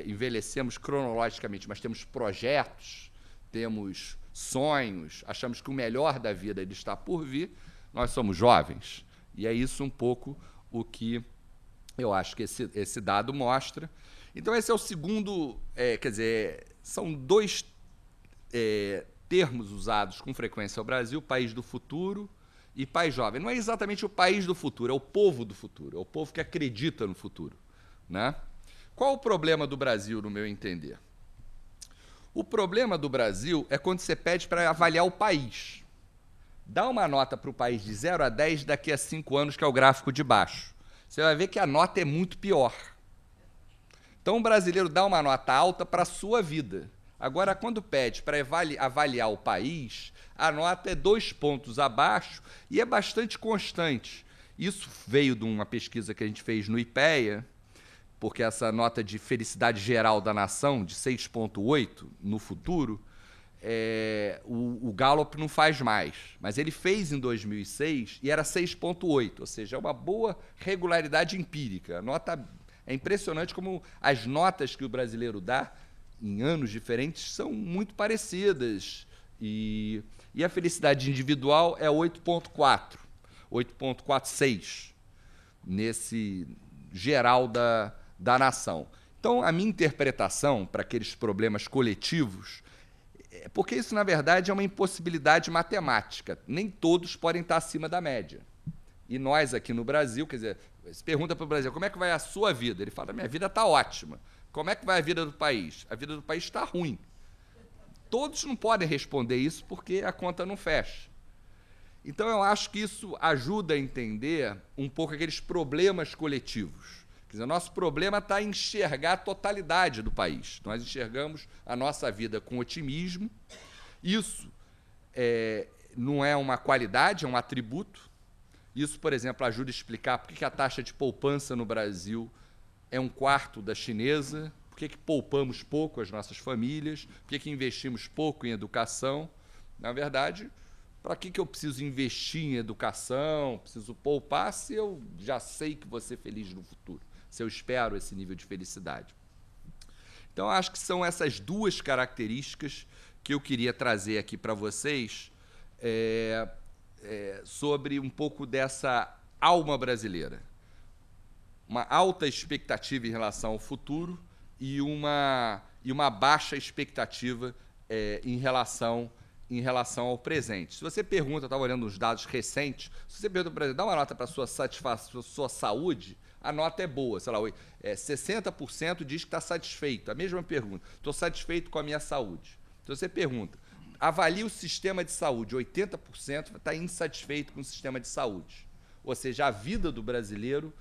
envelhecemos cronologicamente, mas temos projetos, temos sonhos, achamos que o melhor da vida ele está por vir, nós somos jovens. E é isso um pouco o que eu acho que esse dado mostra. Então, esse é o segundo, quer dizer, são dois termos usados com frequência no Brasil, país do futuro e país jovem. Não é exatamente o país do futuro, é o povo do futuro, é o povo que acredita no futuro. Né? Qual o problema do Brasil, no meu entender? O problema do Brasil é quando você pede para avaliar o país. Dá uma nota para o país de 0 a 10 daqui a 5 anos, que é o gráfico de baixo. Você vai ver que a nota é muito pior. Então, o brasileiro dá uma nota alta para a sua vida. Agora, quando pede para avaliar o país, a nota é 2 pontos abaixo e é bastante constante. Isso veio de uma pesquisa que a gente fez no IPEA, porque essa nota de felicidade geral da nação, de 6,8 no futuro, o Gallup não faz mais. Mas ele fez em 2006 e era 6,8, ou seja, é uma boa regularidade empírica. A nota, é impressionante como as notas que o brasileiro dá em anos diferentes são muito parecidas. E a felicidade individual é 8,4, 8,46, nesse geral da nação. Então, a minha interpretação para aqueles problemas coletivos, porque isso, na verdade, é uma impossibilidade matemática. Nem todos podem estar acima da média. E nós, aqui no Brasil, quer dizer, se pergunta para o Brasil, como é que vai a sua vida? Ele fala, minha vida está ótima. Como é que vai a vida do país? A vida do país está ruim. Todos não podem responder isso porque a conta não fecha. Então, eu acho que isso ajuda a entender um pouco aqueles problemas coletivos. Quer dizer, o nosso problema está em enxergar a totalidade do país. Nós enxergamos a nossa vida com otimismo. Isso não é uma qualidade, é um atributo. Isso, por exemplo, ajuda a explicar por que a taxa de poupança no Brasil é 1/4 da chinesa, por que poupamos pouco as nossas famílias, por que investimos pouco em educação. Na verdade, para que eu preciso investir em educação, preciso poupar, se eu já sei que vou ser feliz no futuro, se eu espero esse nível de felicidade. Então, acho que são essas duas características que eu queria trazer aqui para vocês sobre um pouco dessa alma brasileira. Uma alta expectativa em relação ao futuro e uma baixa expectativa em relação ao presente. Se você pergunta, eu estava olhando os dados recentes, se você pergunta para ele, dá uma nota para a sua satisfação, sua saúde, a nota é boa, sei lá, 60% diz que está satisfeito. A mesma pergunta, estou satisfeito com a minha saúde. Se você pergunta, avalie o sistema de saúde, 80% está insatisfeito com o sistema de saúde. Ou seja, a vida do brasileiro,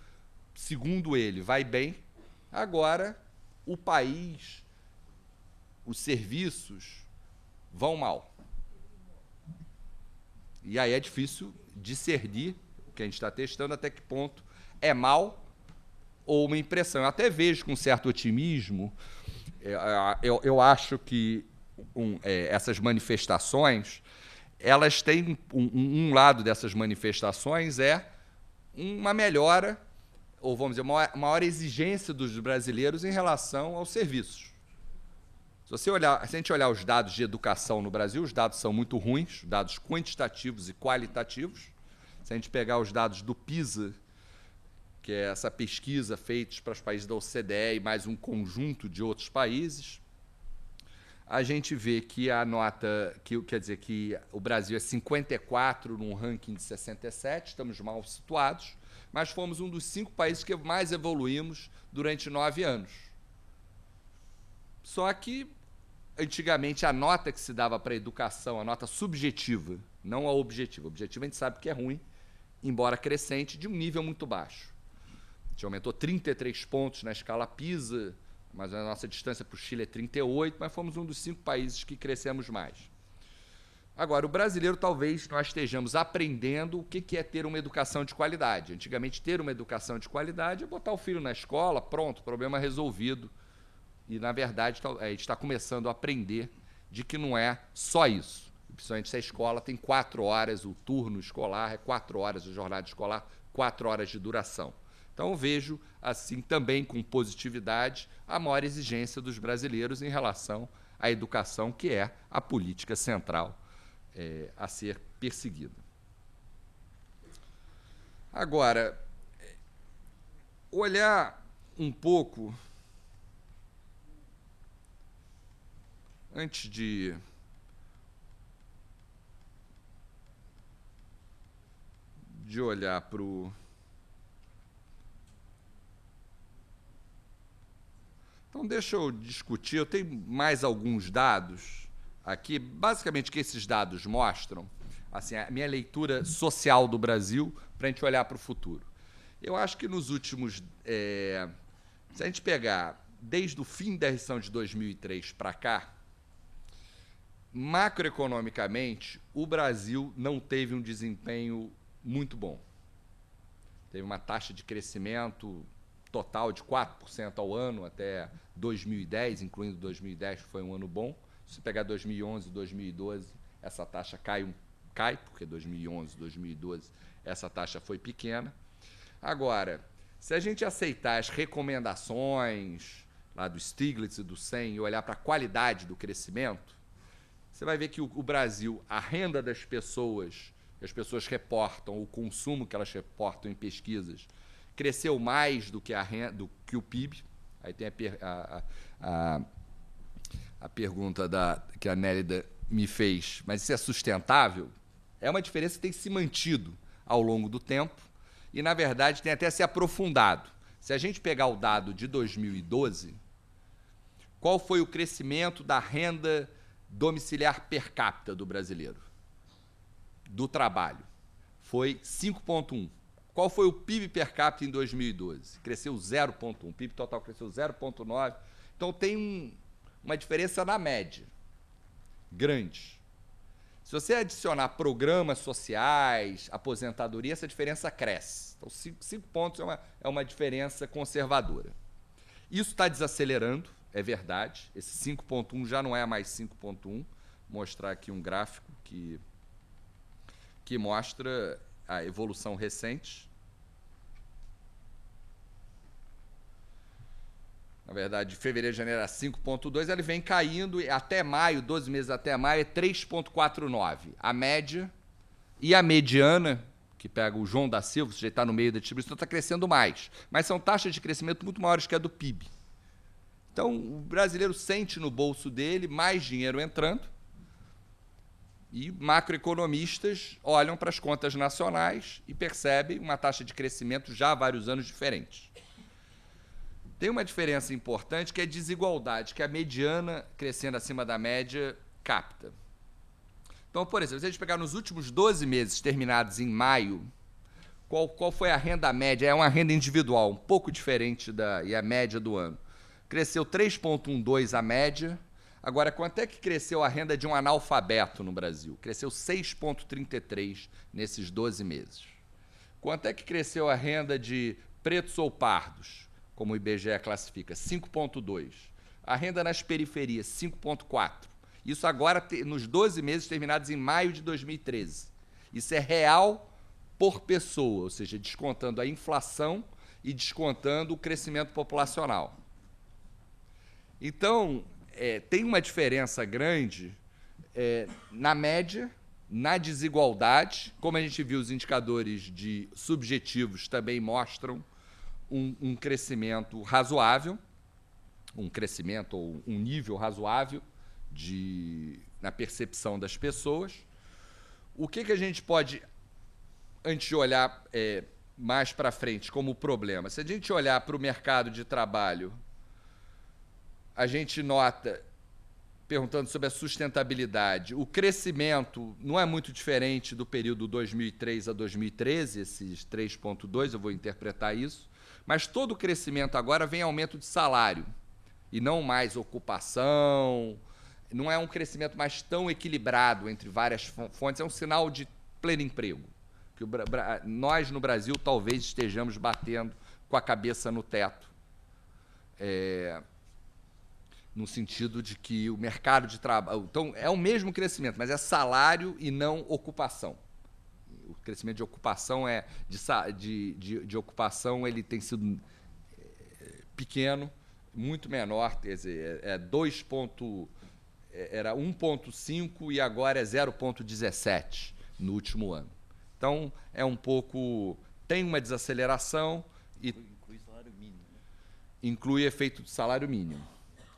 segundo ele, vai bem. Agora, o país, os serviços vão mal. E aí é difícil discernir, o que a gente está testando, até que ponto é mal ou uma impressão. Eu até vejo com certo otimismo, eu acho que essas manifestações, elas têm um lado dessas manifestações uma melhora, ou vamos dizer, uma maior exigência dos brasileiros em relação aos serviços. Se Se a gente olhar os dados de educação no Brasil, os dados são muito ruins, dados quantitativos e qualitativos. Se a gente pegar os dados do PISA, que é essa pesquisa feita para os países da OCDE e mais um conjunto de outros países, a gente vê que a nota, quer dizer que o Brasil é 54 num ranking de 67, estamos mal situados, mas fomos um dos 5 países que mais evoluímos durante 9 anos. Só que, antigamente, a nota que se dava para a educação, a nota subjetiva, não a objetiva. A objetiva a gente sabe que é ruim, embora crescente, de um nível muito baixo. A gente aumentou 33 pontos na escala PISA, mas a nossa distância para o Chile é 38, mas fomos um dos 5 países que crescemos mais. Agora, o brasileiro, talvez nós estejamos aprendendo o que é ter uma educação de qualidade. Antigamente, ter uma educação de qualidade é botar o filho na escola, pronto, problema resolvido. E, na verdade, a gente está começando a aprender de que não é só isso. Principalmente se a escola tem 4 horas, o turno escolar é 4 horas, a jornada escolar, 4 horas de duração. Então, eu vejo, assim, também com positividade, a maior exigência dos brasileiros em relação à educação, que é a política central a ser perseguida. Agora, olhar um pouco, antes de olhar para o... Então, deixa eu discutir. Eu tenho mais alguns dados aqui. Basicamente, o que esses dados mostram, assim, a minha leitura social do Brasil, para a gente olhar para o futuro. Eu acho que nos últimos... se a gente pegar desde o fim da recessão de 2003 para cá, macroeconomicamente, o Brasil não teve um desempenho muito bom. Teve uma taxa de crescimento total de 4% ao ano até 2010, incluindo 2010, que foi um ano bom. Se pegar 2011 e 2012, essa taxa cai, porque 2011 e 2012 essa taxa foi pequena. Agora, se a gente aceitar as recomendações lá do Stiglitz e do Sen e olhar para a qualidade do crescimento, você vai ver que o Brasil, a renda das pessoas, que as pessoas reportam, o consumo que elas reportam em pesquisas, cresceu mais do que do que o PIB. Aí tem a pergunta que a Nélida me fez, mas isso é sustentável? É uma diferença que tem se mantido ao longo do tempo e, na verdade, tem até se aprofundado. Se a gente pegar o dado de 2012, qual foi o crescimento da renda domiciliar per capita do brasileiro? Do trabalho. Foi 5,1. Qual foi o PIB per capita em 2012? Cresceu 0,1. O PIB total cresceu 0,9. Então, tem uma diferença na média grande. Se você adicionar programas sociais, aposentadoria, essa diferença cresce. Então, 5 pontos é uma diferença conservadora. Isso está desacelerando, é verdade. Esse 5,1 já não é mais 5,1. Vou mostrar aqui um gráfico que mostra a evolução recente. Na verdade, de fevereiro a janeiro era 5,2, ele vem caindo e até maio, 12 meses até maio, é 3,49. A média e a mediana, que pega o João da Silva, já está no meio da distribuição, está crescendo mais. Mas são taxas de crescimento muito maiores que a do PIB. Então, o brasileiro sente no bolso dele mais dinheiro entrando e macroeconomistas olham para as contas nacionais e percebem uma taxa de crescimento já há vários anos diferente. Tem uma diferença importante que é a desigualdade, que a mediana, crescendo acima da média, capta. Então, por exemplo, se a gente pegar nos últimos 12 meses terminados em maio, qual foi a renda média? É uma renda individual, um pouco diferente e a média do ano. Cresceu 3,12 a média. Agora, quanto é que cresceu a renda de um analfabeto no Brasil? Cresceu 6,33 nesses 12 meses. Quanto é que cresceu a renda de pretos ou pardos, como o IBGE classifica? 5,2. A renda nas periferias, 5,4. Isso agora nos 12 meses terminados em maio de 2013. Isso é real por pessoa, ou seja, descontando a inflação e descontando o crescimento populacional. Então, tem uma diferença grande na média, na desigualdade. Como a gente viu, os indicadores subjetivos também mostram um crescimento razoável, um crescimento ou um nível razoável na percepção das pessoas. O que a gente pode, antes de olhar mais para frente como problema? Se a gente olhar para o mercado de trabalho, a gente nota, perguntando sobre a sustentabilidade, o crescimento não é muito diferente do período 2003 a 2013, esses 3,2, eu vou interpretar isso, mas todo o crescimento agora vem aumento de salário, e não mais ocupação, não é um crescimento mais tão equilibrado entre várias fontes, é um sinal de pleno emprego. Que nós, no Brasil, talvez estejamos batendo com a cabeça no teto, no sentido de que o mercado de trabalho... Então, é o mesmo crescimento, mas é salário e não ocupação. O crescimento de ocupação de ocupação ele tem sido pequeno, muito menor, quer dizer, era 1,5 e agora é 0,17 no último ano. Então, é um pouco... Tem uma desaceleração e... Inclui salário mínimo. Né? Inclui efeito de salário mínimo.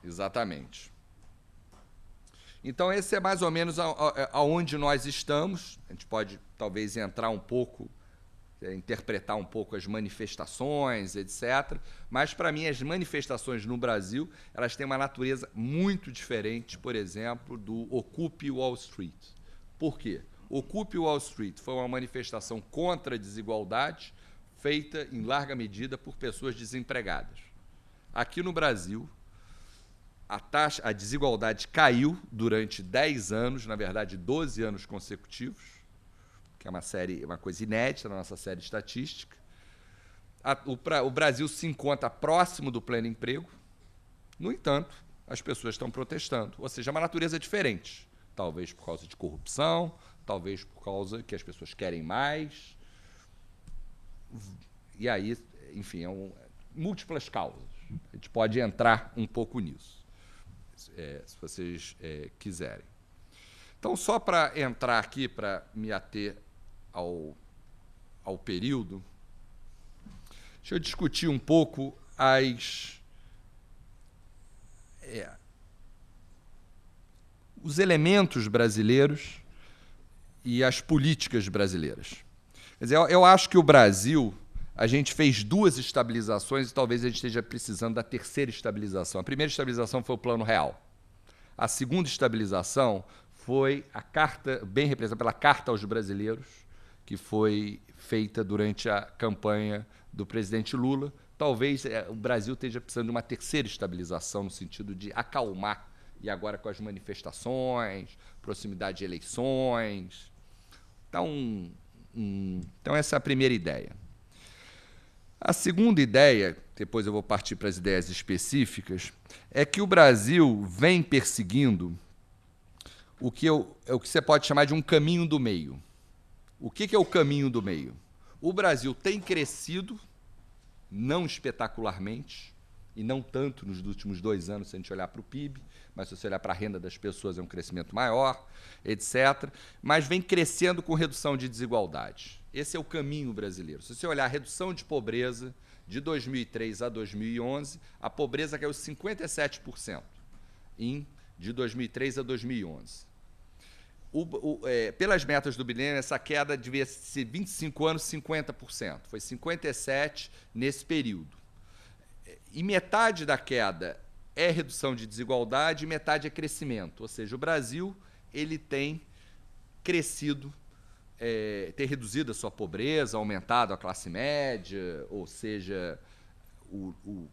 Exatamente. Então, esse é mais ou menos aonde nós estamos. A gente pode, talvez, entrar um pouco, interpretar um pouco as manifestações, etc. Mas, para mim, as manifestações no Brasil, elas têm uma natureza muito diferente, por exemplo, do Ocupe Wall Street. Por quê? Ocupe Wall Street foi uma manifestação contra a desigualdade, feita, em larga medida, por pessoas desempregadas. Aqui no Brasil, a desigualdade caiu durante 10 anos, na verdade 12 anos consecutivos, que é uma coisa inédita na nossa série estatística. O Brasil se encontra próximo do pleno emprego, no entanto, as pessoas estão protestando, ou seja, é uma natureza diferente, talvez por causa de corrupção, talvez por causa que as pessoas querem mais, e aí, enfim, múltiplas causas. A gente pode entrar um pouco nisso. Se vocês quiserem. Então, só para entrar aqui, para me ater ao período, deixa eu discutir um pouco os elementos brasileiros e as políticas brasileiras. Quer dizer, eu acho que o Brasil... A gente fez 2 estabilizações e talvez a gente esteja precisando da terceira estabilização. A primeira estabilização foi o Plano Real. A segunda estabilização foi a carta, bem representada pela Carta aos Brasileiros, que foi feita durante a campanha do presidente Lula. Talvez o Brasil esteja precisando de uma terceira estabilização, no sentido de acalmar, e agora com as manifestações, proximidade de eleições. Então essa é a primeira ideia. A segunda ideia, depois eu vou partir para as ideias específicas, é que o Brasil vem perseguindo o que você pode chamar de um caminho do meio. O que é o caminho do meio? O Brasil tem crescido, não espetacularmente, e não tanto nos últimos 2 anos, se a gente olhar para o PIB, mas se você olhar para a renda das pessoas é um crescimento maior, etc., mas vem crescendo com redução de desigualdade. Esse é o caminho brasileiro. Se você olhar a redução de pobreza de 2003 a 2011, a pobreza caiu 57% de 2003 a 2011. Pelas metas do bilênio, essa queda devia ser 25 anos, 50%. Foi 57% nesse período. E metade da queda é redução de desigualdade e metade é crescimento. Ou seja, o Brasil ele tem crescido, tem reduzido a sua pobreza, aumentado a classe média, ou seja, o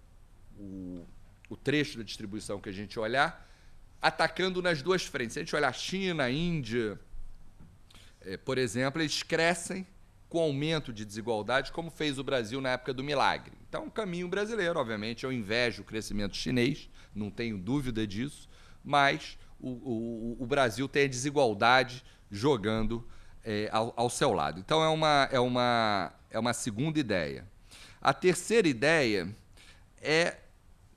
trecho da distribuição que a gente olhar, atacando nas 2 frentes. Se a gente olhar China, Índia, por exemplo, eles crescem com aumento de desigualdade, como fez o Brasil na época do milagre. Então, o caminho brasileiro, obviamente, eu invejo o crescimento chinês, não tenho dúvida disso, mas o Brasil tem a desigualdade jogando ao seu lado. Então, é uma segunda ideia. A terceira ideia é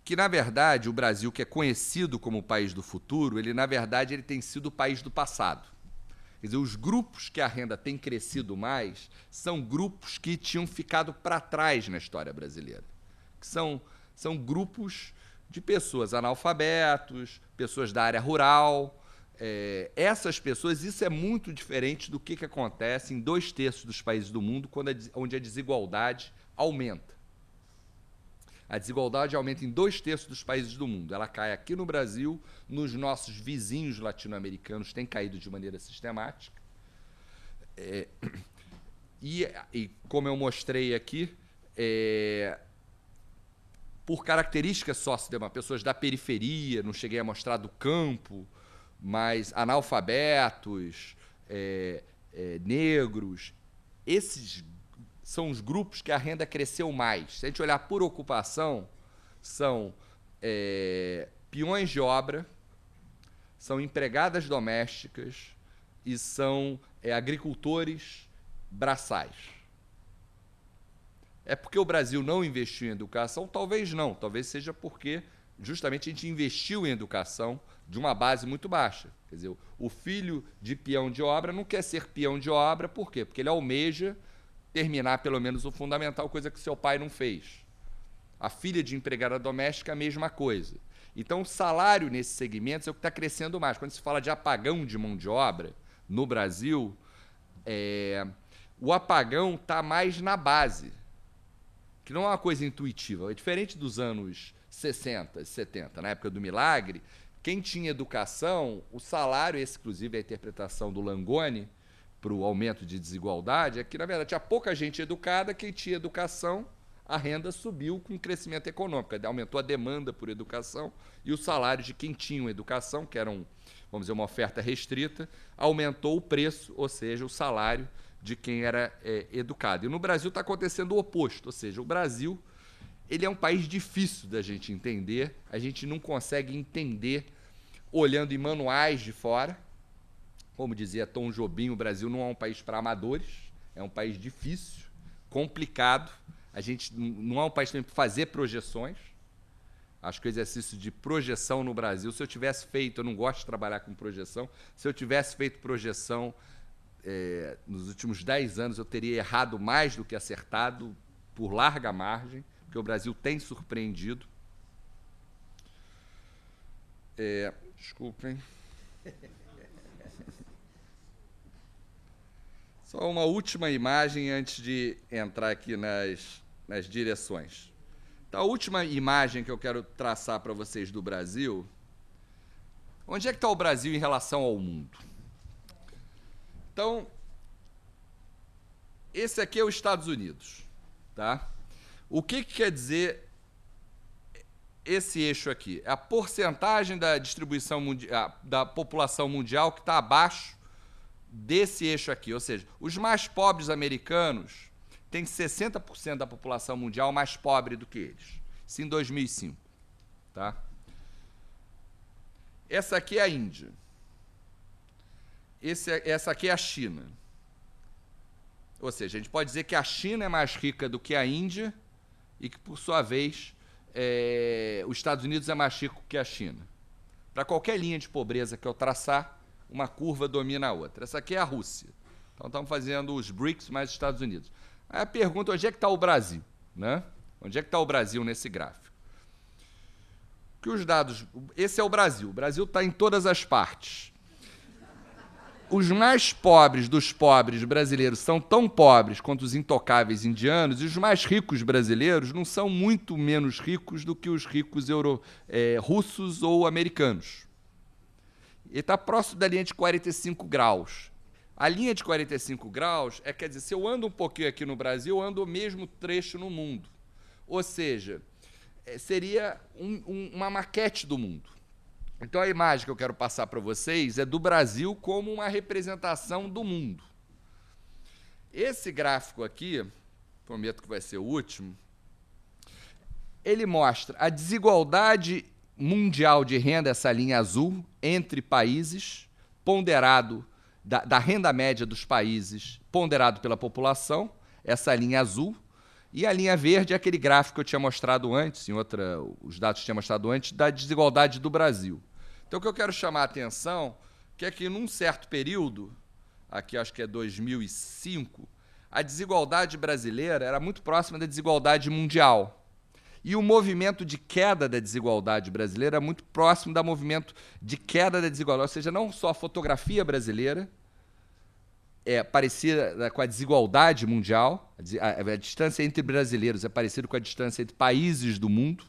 que, na verdade, o Brasil, que é conhecido como o país do futuro, na verdade, ele tem sido o país do passado. Quer dizer, os grupos que a renda tem crescido mais são grupos que tinham ficado para trás na história brasileira. Que são grupos de pessoas analfabetos, pessoas da área rural. Essas pessoas, isso é muito diferente do que acontece em 2/3 dos países do mundo, onde a desigualdade aumenta. A desigualdade aumenta em 2/3 dos países do mundo. Ela cai aqui no Brasil, nos nossos vizinhos latino-americanos tem caído de maneira sistemática. E como eu mostrei aqui, por características sociodemográficas, pessoas da periferia, não cheguei a mostrar do campo, mas analfabetos, negros, esses são os grupos que a renda cresceu mais. Se a gente olhar por ocupação, são peões de obra, são empregadas domésticas e são agricultores braçais. É porque o Brasil não investiu em educação? Talvez não. Talvez seja porque justamente a gente investiu em educação de uma base muito baixa. Quer dizer, o filho de peão de obra não quer ser peão de obra, por quê? Porque ele almeja terminar pelo menos o fundamental, coisa que seu pai não fez. A filha de empregada doméstica, a mesma coisa. Então, o salário nesses segmentos é o que está crescendo mais. Quando se fala de apagão de mão de obra no Brasil, o apagão está mais na base, que não é uma coisa intuitiva. É diferente dos anos 60, 70, na época do Milagre. Quem tinha educação, o salário, esse inclusive é a interpretação do Langoni para o aumento de desigualdade, é que, na verdade, tinha pouca gente educada, quem tinha educação, a renda subiu com o crescimento econômico, aumentou a demanda por educação e o salário de quem tinha educação, que era, vamos dizer, uma oferta restrita, aumentou o preço, ou seja, o salário de quem era educado. E no Brasil está acontecendo o oposto, ou seja, o Brasil ele é um país difícil da gente entender, a gente não consegue entender olhando em manuais de fora. Como dizia Tom Jobim, o Brasil não é um país para amadores, é um país difícil, complicado. A gente não é um país também para fazer projeções. Acho que o exercício de projeção no Brasil, se eu tivesse feito, eu não gosto de trabalhar com projeção, se eu tivesse feito projeção nos últimos 10 anos, eu teria errado mais do que acertado, por larga margem, porque o Brasil tem surpreendido. Desculpem. Só uma última imagem antes de entrar aqui nas direções. Então, a última imagem que eu quero traçar para vocês do Brasil, onde é que está o Brasil em relação ao mundo? Então, esse aqui é os Estados Unidos, tá? O que quer dizer esse eixo aqui? É a porcentagem da distribuição da população mundial que está abaixo desse eixo aqui, ou seja, os mais pobres americanos têm 60% da população mundial mais pobre do que eles. Isso em 2005. Tá? Essa aqui é a Índia. Essa aqui é a China. Ou seja, a gente pode dizer que a China é mais rica do que a Índia e que, por sua vez, os Estados Unidos é mais rico que a China. Para qualquer linha de pobreza que eu traçar, uma curva domina a outra. Essa aqui é a Rússia. Então, estamos fazendo os BRICS mais os Estados Unidos. Aí a pergunta, onde é que está o Brasil? Né? Onde é que está o Brasil nesse gráfico? Que os dados... Esse é o Brasil. O Brasil está em todas as partes. Os mais pobres dos pobres brasileiros são tão pobres quanto os intocáveis indianos, e os mais ricos brasileiros não são muito menos ricos do que os ricos russos ou americanos. Ele está próximo da linha de 45 graus. A linha de 45 graus quer dizer, se eu ando um pouquinho aqui no Brasil, eu ando o mesmo trecho no mundo. Ou seja, seria uma maquete do mundo. Então, a imagem que eu quero passar para vocês é do Brasil como uma representação do mundo. Esse gráfico aqui, prometo que vai ser o último, ele mostra a desigualdade mundial de renda, essa linha azul, entre países, ponderado da renda média dos países, ponderado pela população, essa linha azul, E a linha verde é aquele gráfico que eu tinha mostrado antes, os dados que eu tinha mostrado antes, da desigualdade do Brasil. Então, o que eu quero chamar a atenção é que, num certo período, aqui acho que é 2005, a desigualdade brasileira era muito próxima da desigualdade mundial. E o movimento de queda da desigualdade brasileira é muito próximo do movimento de queda da desigualdade. Ou seja, não só a fotografia brasileira é parecida com a desigualdade mundial, a distância entre brasileiros é parecida com a distância entre países do mundo,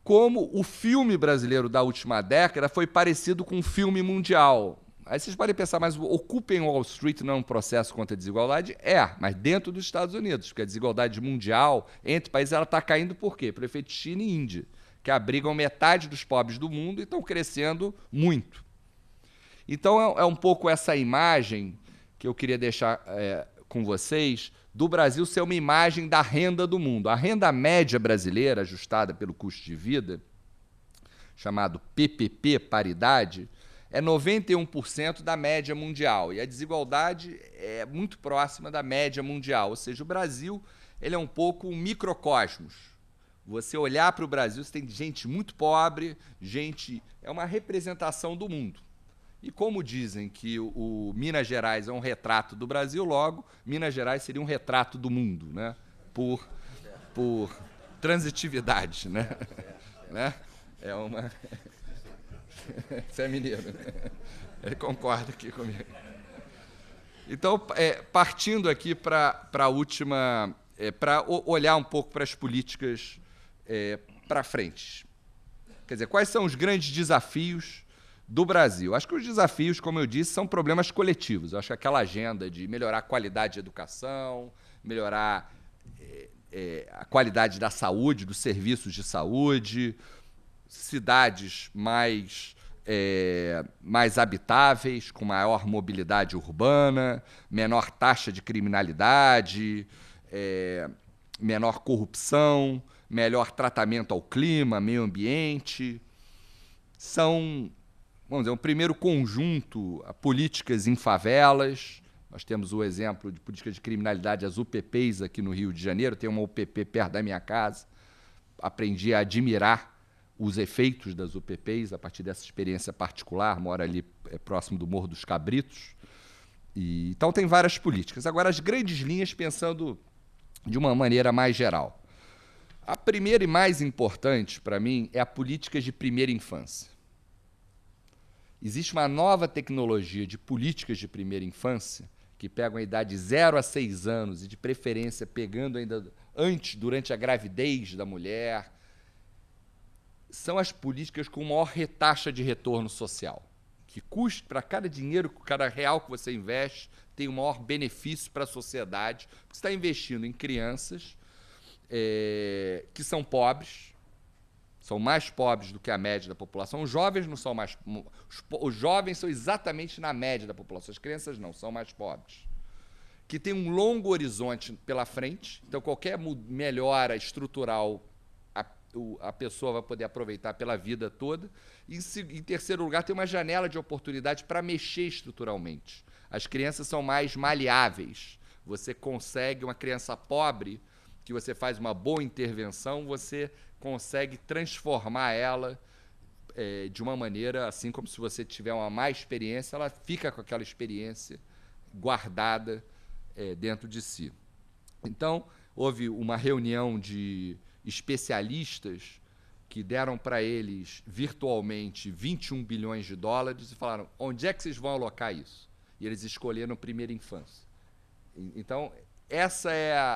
como o filme brasileiro da última década foi parecido com um filme mundial. Aí vocês podem pensar, mas Occupy Wall Street não é um processo contra a desigualdade? Mas dentro dos Estados Unidos, porque a desigualdade mundial entre países está caindo por quê? Por efeito China e Índia, que abrigam metade dos pobres do mundo e estão crescendo muito. Então é um pouco essa imagem que eu queria deixar com vocês, do Brasil ser uma imagem da renda do mundo. A renda média brasileira, ajustada pelo custo de vida, chamado PPP, paridade, é 91% da média mundial. E a desigualdade é muito próxima da média mundial. Ou seja, o Brasil ele é um pouco um microcosmos. Você olhar para o Brasil, você tem gente muito pobre, é uma representação do mundo. E como dizem que o Minas Gerais é um retrato do Brasil, logo, Minas Gerais seria um retrato do mundo, né? Por transitividade, né? Né? É uma... Você é mineiro, né? Ele concorda aqui comigo. Então, partindo aqui para a última... para olhar um pouco para as políticas para frente. Quer dizer, quais são os grandes desafios do Brasil? Acho que os desafios, como eu disse, são problemas coletivos. Eu acho que aquela agenda de melhorar a qualidade de educação, melhorar a qualidade da saúde, dos serviços de saúde, cidades mais habitáveis, com maior mobilidade urbana, menor taxa de criminalidade, menor corrupção, melhor tratamento ao clima, meio ambiente, são, vamos dizer, um primeiro conjunto a políticas em favelas. Nós temos o exemplo de políticas de criminalidade, as UPPs aqui no Rio de Janeiro. Tem uma UPP perto da minha casa. Aprendi a admirar os efeitos das UPPs a partir dessa experiência particular. Moro ali próximo do Morro dos Cabritos. Então, tem várias políticas. Agora, as grandes linhas, pensando de uma maneira mais geral. A primeira e mais importante, para mim, é a política de primeira infância. Existe uma nova tecnologia de políticas de primeira infância que pegam a idade de 0 a 6 anos e, de preferência, pegando ainda antes, durante a gravidez da mulher. São as políticas com maior taxa de retorno social, que custa, para cada dinheiro, cada real que você investe, tem o maior benefício para a sociedade, porque você está investindo em crianças que são pobres, são mais pobres do que a média da população. Os jovens não são mais... Os jovens são exatamente na média da população. As crianças não, são mais pobres. Que tem um longo horizonte pela frente. Então, qualquer melhora estrutural, a pessoa vai poder aproveitar pela vida toda. E, em terceiro lugar, tem uma janela de oportunidade para mexer estruturalmente. As crianças são mais maleáveis. Você consegue, uma criança pobre, que você faz uma boa intervenção, você consegue transformar ela de uma maneira, assim como se você tiver uma má experiência, ela fica com aquela experiência guardada dentro de si. Então, houve uma reunião de especialistas que deram para eles virtualmente 21 bilhões de dólares e falaram: onde é que vocês vão alocar isso? E eles escolheram a primeira infância. Então, essa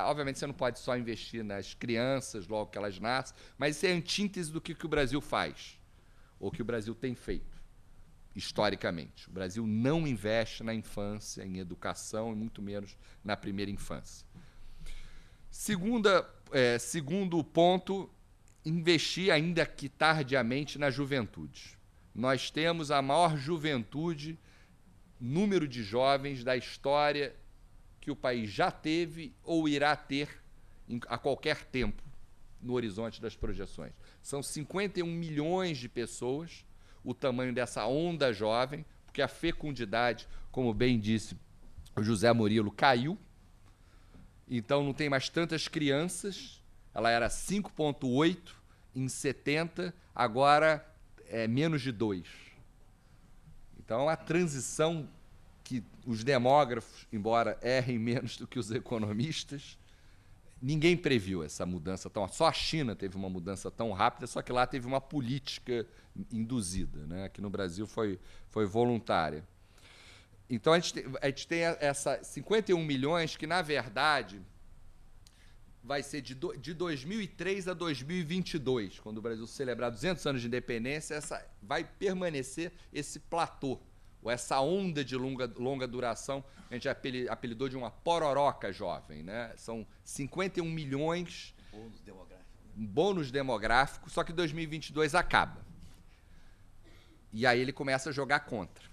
obviamente, você não pode só investir nas crianças logo que elas nascem, mas isso é a antítese do que o Brasil faz, ou que o Brasil tem feito, historicamente. O Brasil não investe na infância, em educação, e muito menos na primeira infância. Segundo ponto, investir, ainda que tardiamente, na juventude. Nós temos a maior juventude, número de jovens da história que o país já teve ou irá ter a qualquer tempo no horizonte das projeções. São 51 milhões de pessoas, o tamanho dessa onda jovem, porque a fecundidade, como bem disse o José Murilo, caiu. Então não tem mais tantas crianças. Ela era 5,8 em 70, agora é menos de 2. Então a transição que os demógrafos, embora errem menos do que os economistas, ninguém previu essa mudança tão... Só a China teve uma mudança tão rápida, só que lá teve uma política induzida, né? Aqui no Brasil foi voluntária. Então a gente tem essa 51 milhões que, na verdade, vai ser de 2003 a 2022, quando o Brasil celebrar 200 anos de independência, vai permanecer esse platô, ou essa onda de longa duração, a gente apelidou de uma pororoca jovem, né? São 51 milhões... Bônus demográfico. Bônus demográfico, só que 2022 acaba. E aí ele começa a jogar contra.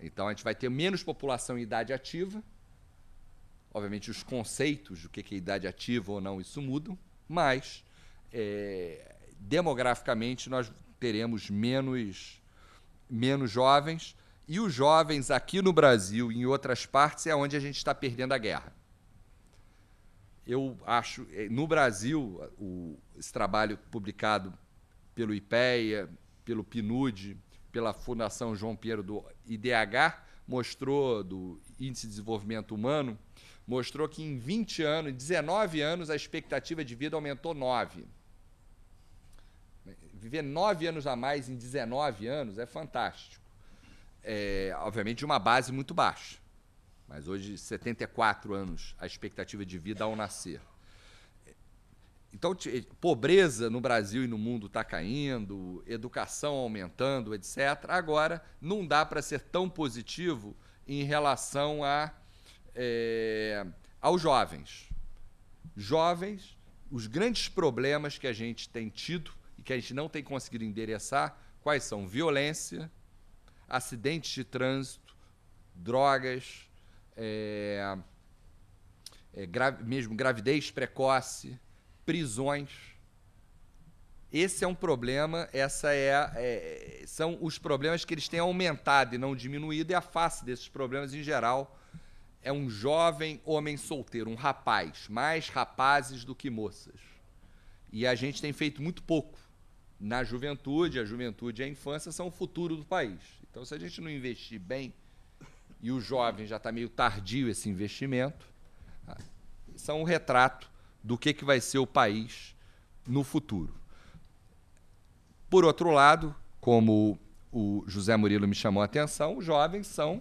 Então a gente vai ter menos população em idade ativa. Obviamente os conceitos do que é idade ativa ou não, isso mudam, mas demograficamente nós teremos menos jovens. E os jovens aqui no Brasil e em outras partes é onde a gente está perdendo a guerra. Eu acho, no Brasil, esse trabalho publicado pelo IPEA, pelo PNUD, pela Fundação João Pinheiro do IDH, mostrou, do Índice de Desenvolvimento Humano, mostrou que em 20 anos, em 19 anos, a expectativa de vida aumentou 9. Viver 9 anos a mais em 19 anos é fantástico. Obviamente de uma base muito baixa, mas hoje 74 anos a expectativa de vida ao nascer. Então, pobreza no Brasil e no mundo está caindo, educação aumentando, etc. Agora, não dá para ser tão positivo em relação aos jovens. Jovens, os grandes problemas que a gente tem tido e que a gente não tem conseguido endereçar, quais são? Violência, acidentes de trânsito, drogas, mesmo gravidez precoce, prisões. Esse é um problema, são os problemas que eles têm aumentado e não diminuído, e a face desses problemas, em geral, é um jovem homem solteiro, um rapaz, mais rapazes do que moças. E a gente tem feito muito pouco na juventude. A juventude e a infância são o futuro do país. Então, se a gente não investir bem, e o jovem já está meio tardio esse investimento, são um retrato do que vai ser o país no futuro. Por outro lado, como o José Murilo me chamou a atenção, os jovens são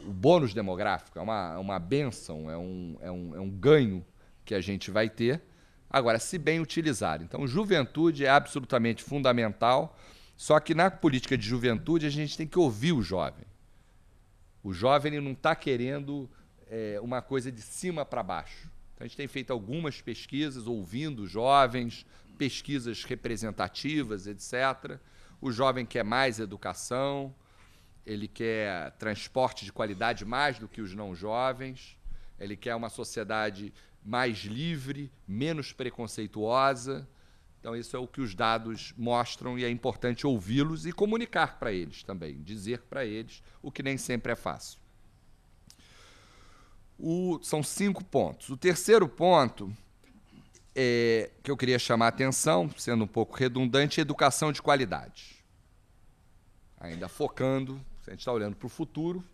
o bônus demográfico, é uma bênção, é um ganho que a gente vai ter, agora, se bem utilizado. Então, juventude é absolutamente fundamental, só que na política de juventude a gente tem que ouvir o jovem. O jovem ele não está querendo uma coisa de cima para baixo. Então, a gente tem feito algumas pesquisas, ouvindo jovens, pesquisas representativas, etc. O jovem quer mais educação, ele quer transporte de qualidade mais do que os não jovens, ele quer uma sociedade mais livre, menos preconceituosa. Então, isso é o que os dados mostram e é importante ouvi-los e comunicar para eles também, dizer para eles, o que nem sempre é fácil. São 5 pontos. O terceiro ponto que eu queria chamar a atenção, sendo um pouco redundante, é educação de qualidade. Ainda focando, se a gente está olhando para o futuro,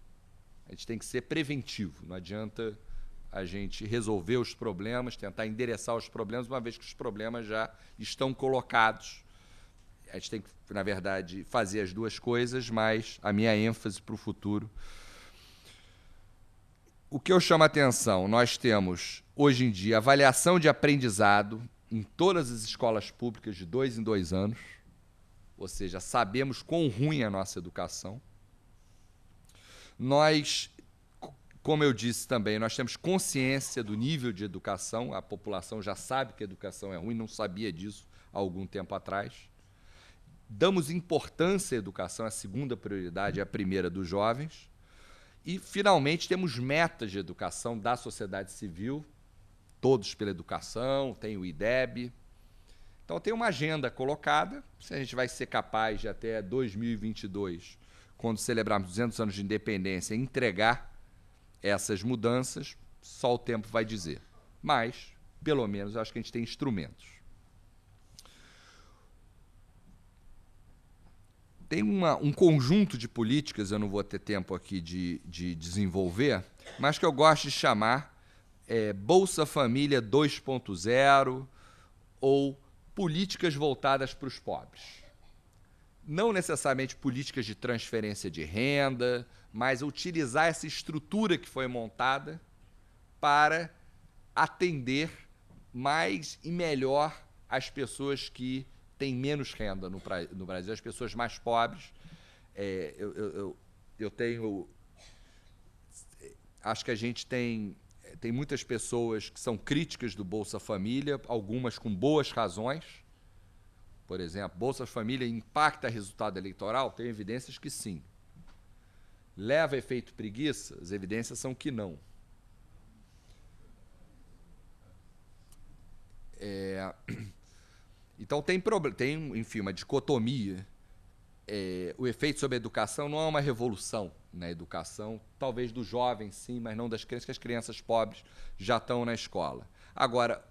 a gente tem que ser preventivo. Não adianta a gente resolver os problemas, tentar endereçar os problemas, uma vez que os problemas já estão colocados. A gente tem que, na verdade, fazer as duas coisas, mas a minha ênfase para o futuro. O que eu chamo a atenção, nós temos, hoje em dia, avaliação de aprendizado em todas as escolas públicas de 2 em 2 anos, ou seja, sabemos quão ruim é a nossa educação. Nós, como eu disse também, nós temos consciência do nível de educação, a população já sabe que a educação é ruim, não sabia disso há algum tempo atrás. Damos importância à educação, a segunda prioridade é a primeira dos jovens. E, finalmente, temos metas de educação da sociedade civil, todos pela educação, tem o IDEB. Então, tem uma agenda colocada, se a gente vai ser capaz de, até 2022, quando celebrarmos 200 anos de independência, entregar essas mudanças, só o tempo vai dizer. Mas, pelo menos, eu acho que a gente tem instrumentos. Tem um conjunto de políticas, eu não vou ter tempo aqui de desenvolver, mas que eu gosto de chamar Bolsa Família 2.0 ou políticas voltadas para os pobres. Não necessariamente políticas de transferência de renda, mas utilizar essa estrutura que foi montada para atender mais e melhor as pessoas que têm menos renda no Brasil, as pessoas mais pobres. Eu tenho... Acho que a gente tem muitas pessoas que são críticas do Bolsa Família, algumas com boas razões. Por exemplo, Bolsa Família impacta resultado eleitoral? Tem evidências que sim. Leva efeito preguiça? As evidências são que não. Então tem, enfim, uma dicotomia. O efeito sobre a educação não é uma revolução na educação, talvez dos jovens sim, mas não das crianças, que as crianças pobres já estão na escola. Agora,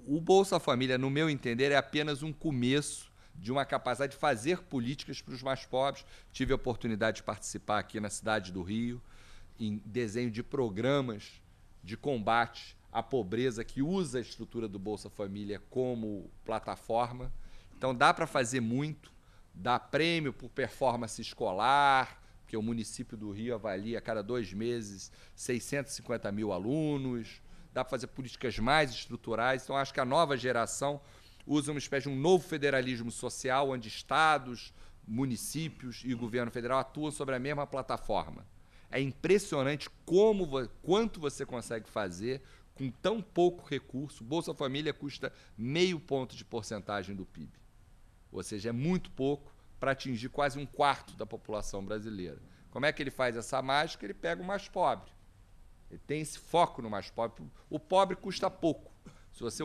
o Bolsa Família, no meu entender, é apenas um começo de uma capacidade de fazer políticas para os mais pobres. Tive a oportunidade de participar aqui na cidade do Rio, em desenho de programas de combate à pobreza, que usa a estrutura do Bolsa Família como plataforma. Então dá para fazer muito, dá prêmio por performance escolar, porque o município do Rio avalia a cada 2 meses 650 mil alunos, dá para fazer políticas mais estruturais. Então acho que a nova geração usa uma espécie de um novo federalismo social, onde estados, municípios e o governo federal atuam sobre a mesma plataforma. É impressionante quanto você consegue fazer com tão pouco recurso. Bolsa Família custa 0,5 ponto de porcentagem do PIB. Ou seja, é muito pouco para atingir quase 1/4 da população brasileira. Como é que ele faz essa mágica? Ele pega o mais pobre. Ele tem esse foco no mais pobre. O pobre custa pouco. Se você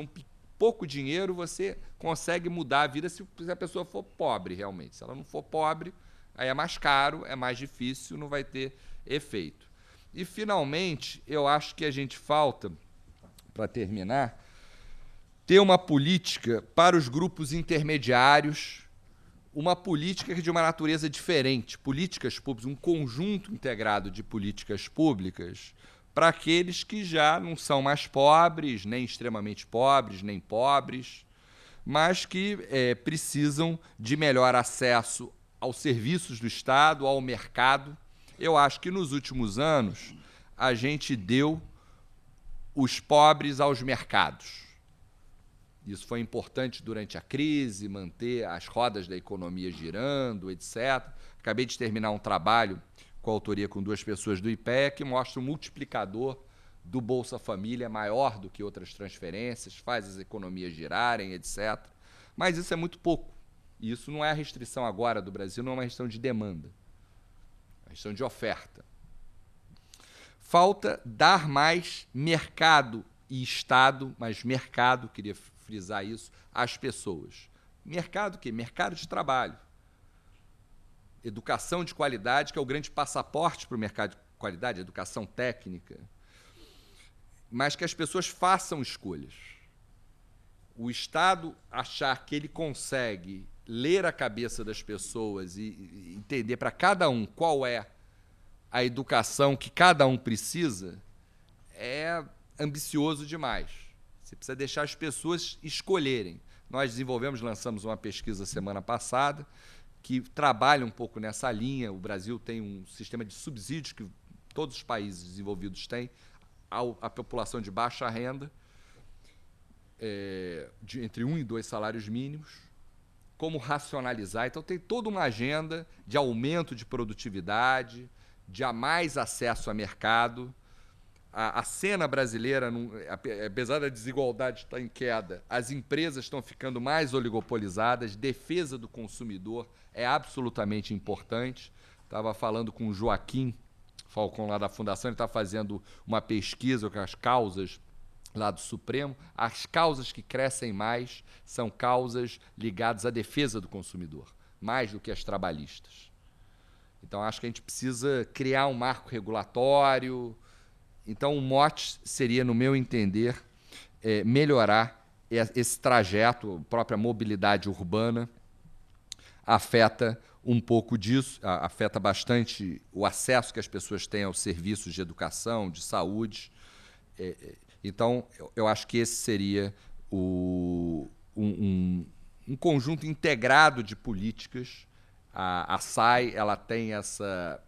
pouco dinheiro, você consegue mudar a vida se a pessoa for pobre, realmente. Se ela não for pobre, aí é mais caro, é mais difícil, não vai ter efeito. E, finalmente, eu acho que a gente falta, para terminar, ter uma política para os grupos intermediários, uma política de uma natureza diferente, políticas públicas, um conjunto integrado de políticas públicas para aqueles que já não são mais pobres, nem extremamente pobres, nem pobres, mas que precisam de melhor acesso aos serviços do Estado, ao mercado. Eu acho que nos últimos anos a gente deu os pobres aos mercados. Isso foi importante durante a crise, manter as rodas da economia girando, etc. Acabei de terminar um trabalho com autoria com 2 pessoas do IPEA, que mostra o multiplicador do Bolsa Família maior do que outras transferências, faz as economias girarem, etc. Mas isso é muito pouco. E isso não é a restrição agora do Brasil, não é uma restrição de demanda, é uma restrição de oferta. Falta dar mais mercado e Estado, mas mercado, queria frisar isso, às pessoas. Mercado o quê? Mercado de trabalho. Educação de qualidade, que é o grande passaporte para o mercado de qualidade, educação técnica, mas que as pessoas façam escolhas. O Estado achar que ele consegue ler a cabeça das pessoas e entender para cada um qual é a educação que cada um precisa, é ambicioso demais. Você precisa deixar as pessoas escolherem. Nós lançamos uma pesquisa semana passada, que trabalha um pouco nessa linha. O Brasil tem um sistema de subsídios que todos os países desenvolvidos têm à população de baixa renda, entre 1 e 2 salários mínimos, como racionalizar. Então tem toda uma agenda de aumento de produtividade, de mais acesso a mercado. A cena brasileira, apesar da desigualdade estar em queda, as empresas estão ficando mais oligopolizadas, defesa do consumidor é absolutamente importante. Estava falando com o Joaquim Falcão, lá da Fundação, ele está fazendo uma pesquisa com as causas lá do Supremo. As causas que crescem mais são causas ligadas à defesa do consumidor, mais do que as trabalhistas. Então, acho que a gente precisa criar um marco regulatório Então, o mote seria, no meu entender, melhorar esse trajeto. A própria mobilidade urbana afeta um pouco disso, afeta bastante o acesso que as pessoas têm aos serviços de educação, de saúde. Então, eu acho que esse seria um conjunto integrado de políticas. A SAI ela tem essa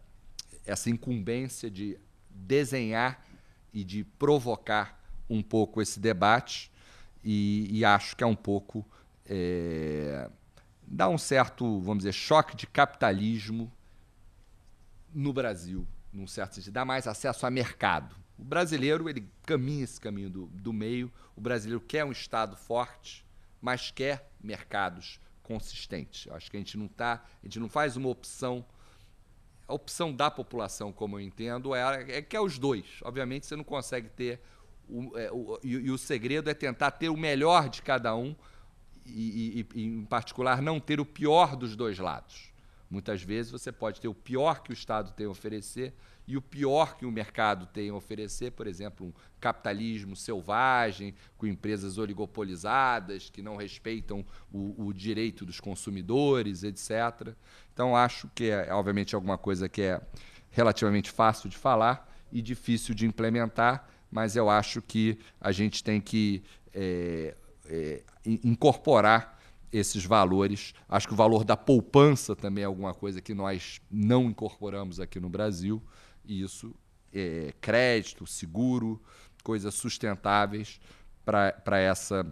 incumbência de desenhar e de provocar um pouco esse debate, e acho que é um pouco dá um certo, vamos dizer, choque de capitalismo no Brasil, num certo sentido, dá mais acesso a mercado. O brasileiro ele caminha esse caminho do meio. O brasileiro quer um Estado forte, mas quer mercados consistentes. Eu acho que a gente não faz uma opção. A opção da população, como eu entendo, é que é os dois. Obviamente, você não consegue ter... E o segredo é tentar ter o melhor de cada um e, em particular, não ter o pior dos dois lados. Muitas vezes você pode ter o pior que o Estado tem a oferecer e o pior que o mercado tem a oferecer, por exemplo, um capitalismo selvagem, com empresas oligopolizadas que não respeitam o direito dos consumidores, etc. Então, acho que obviamente, alguma coisa que é relativamente fácil de falar e difícil de implementar, mas eu acho que a gente tem que incorporar esses valores. Acho que o valor da poupança também é alguma coisa que nós não incorporamos aqui no Brasil, e isso é crédito, seguro, coisas sustentáveis para essa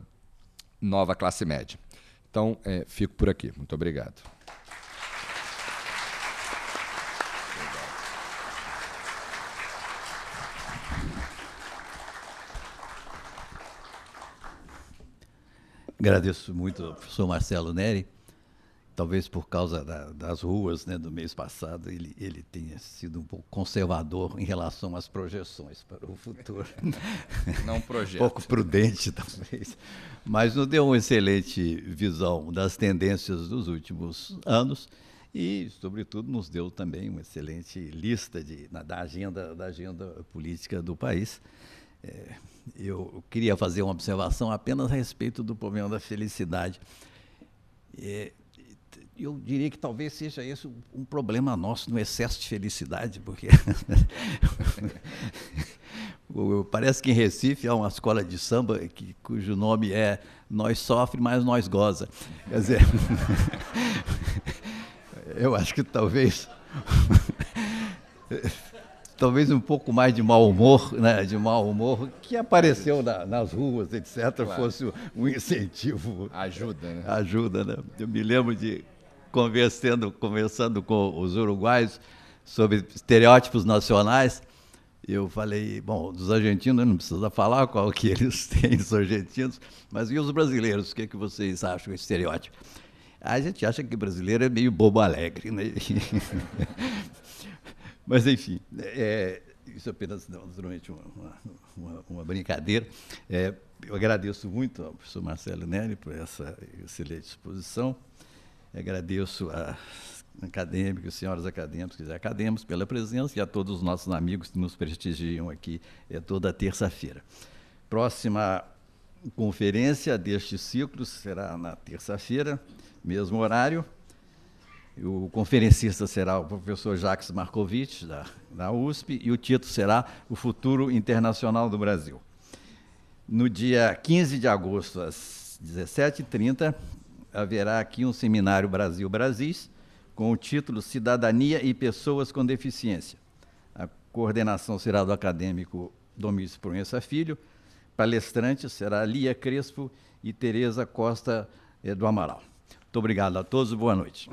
nova classe média. Então, fico por aqui. Muito obrigado. Agradeço muito ao professor Marcelo Neri. Talvez por causa das ruas, né, do mês passado, ele tenha sido um pouco conservador em relação às projeções para o futuro. Não projeto. Um pouco prudente, talvez. Mas nos deu uma excelente visão das tendências dos últimos anos e, sobretudo, nos deu também uma excelente lista da agenda política do país. Eu queria fazer uma observação apenas a respeito do problema da felicidade. Eu diria que talvez seja esse um problema nosso, no excesso de felicidade, porque parece que em Recife há uma escola de samba cujo nome é Nós Sofre, mas Nós Goza. Quer dizer, eu acho que talvez um pouco mais de mau humor, né, que apareceu nas ruas, etc., claro, fosse um incentivo. Ajuda, né? Ajuda, né? Eu me lembro de conversando com os uruguaios sobre estereótipos nacionais. Eu falei, bom, dos argentinos não precisa falar qual que eles têm dos argentinos, mas e os brasileiros? O que vocês acham desse estereótipo? A gente acha que brasileiro é meio bobo alegre, né? Mas, enfim, isso apenas naturalmente uma brincadeira. Eu agradeço muito ao professor Marcelo Neri por essa excelente exposição. Agradeço a acadêmicos, senhoras acadêmicos e acadêmicos pela presença e a todos os nossos amigos que nos prestigiam aqui toda terça-feira. Próxima conferência deste ciclo será na terça-feira, mesmo horário. O conferencista será o professor Jacques Markovitch, da USP, e o título será O Futuro Internacional do Brasil. No dia 15 de agosto, às 17h30, haverá aqui um seminário Brasil-Brasis, com o título Cidadania e Pessoas com Deficiência. A coordenação será do acadêmico Domingos Proença Filho, palestrantes será Lia Crespo e Tereza Costa do Amaral. Muito obrigado a todos e boa noite.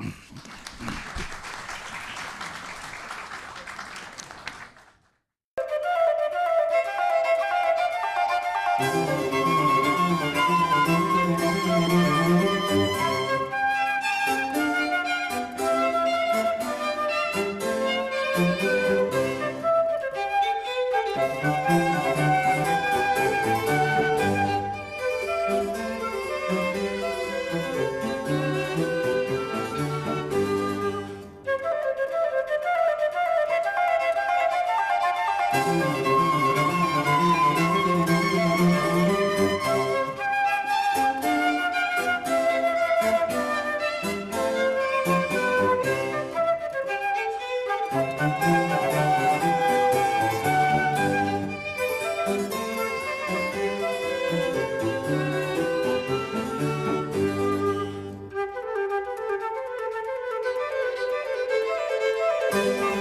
Música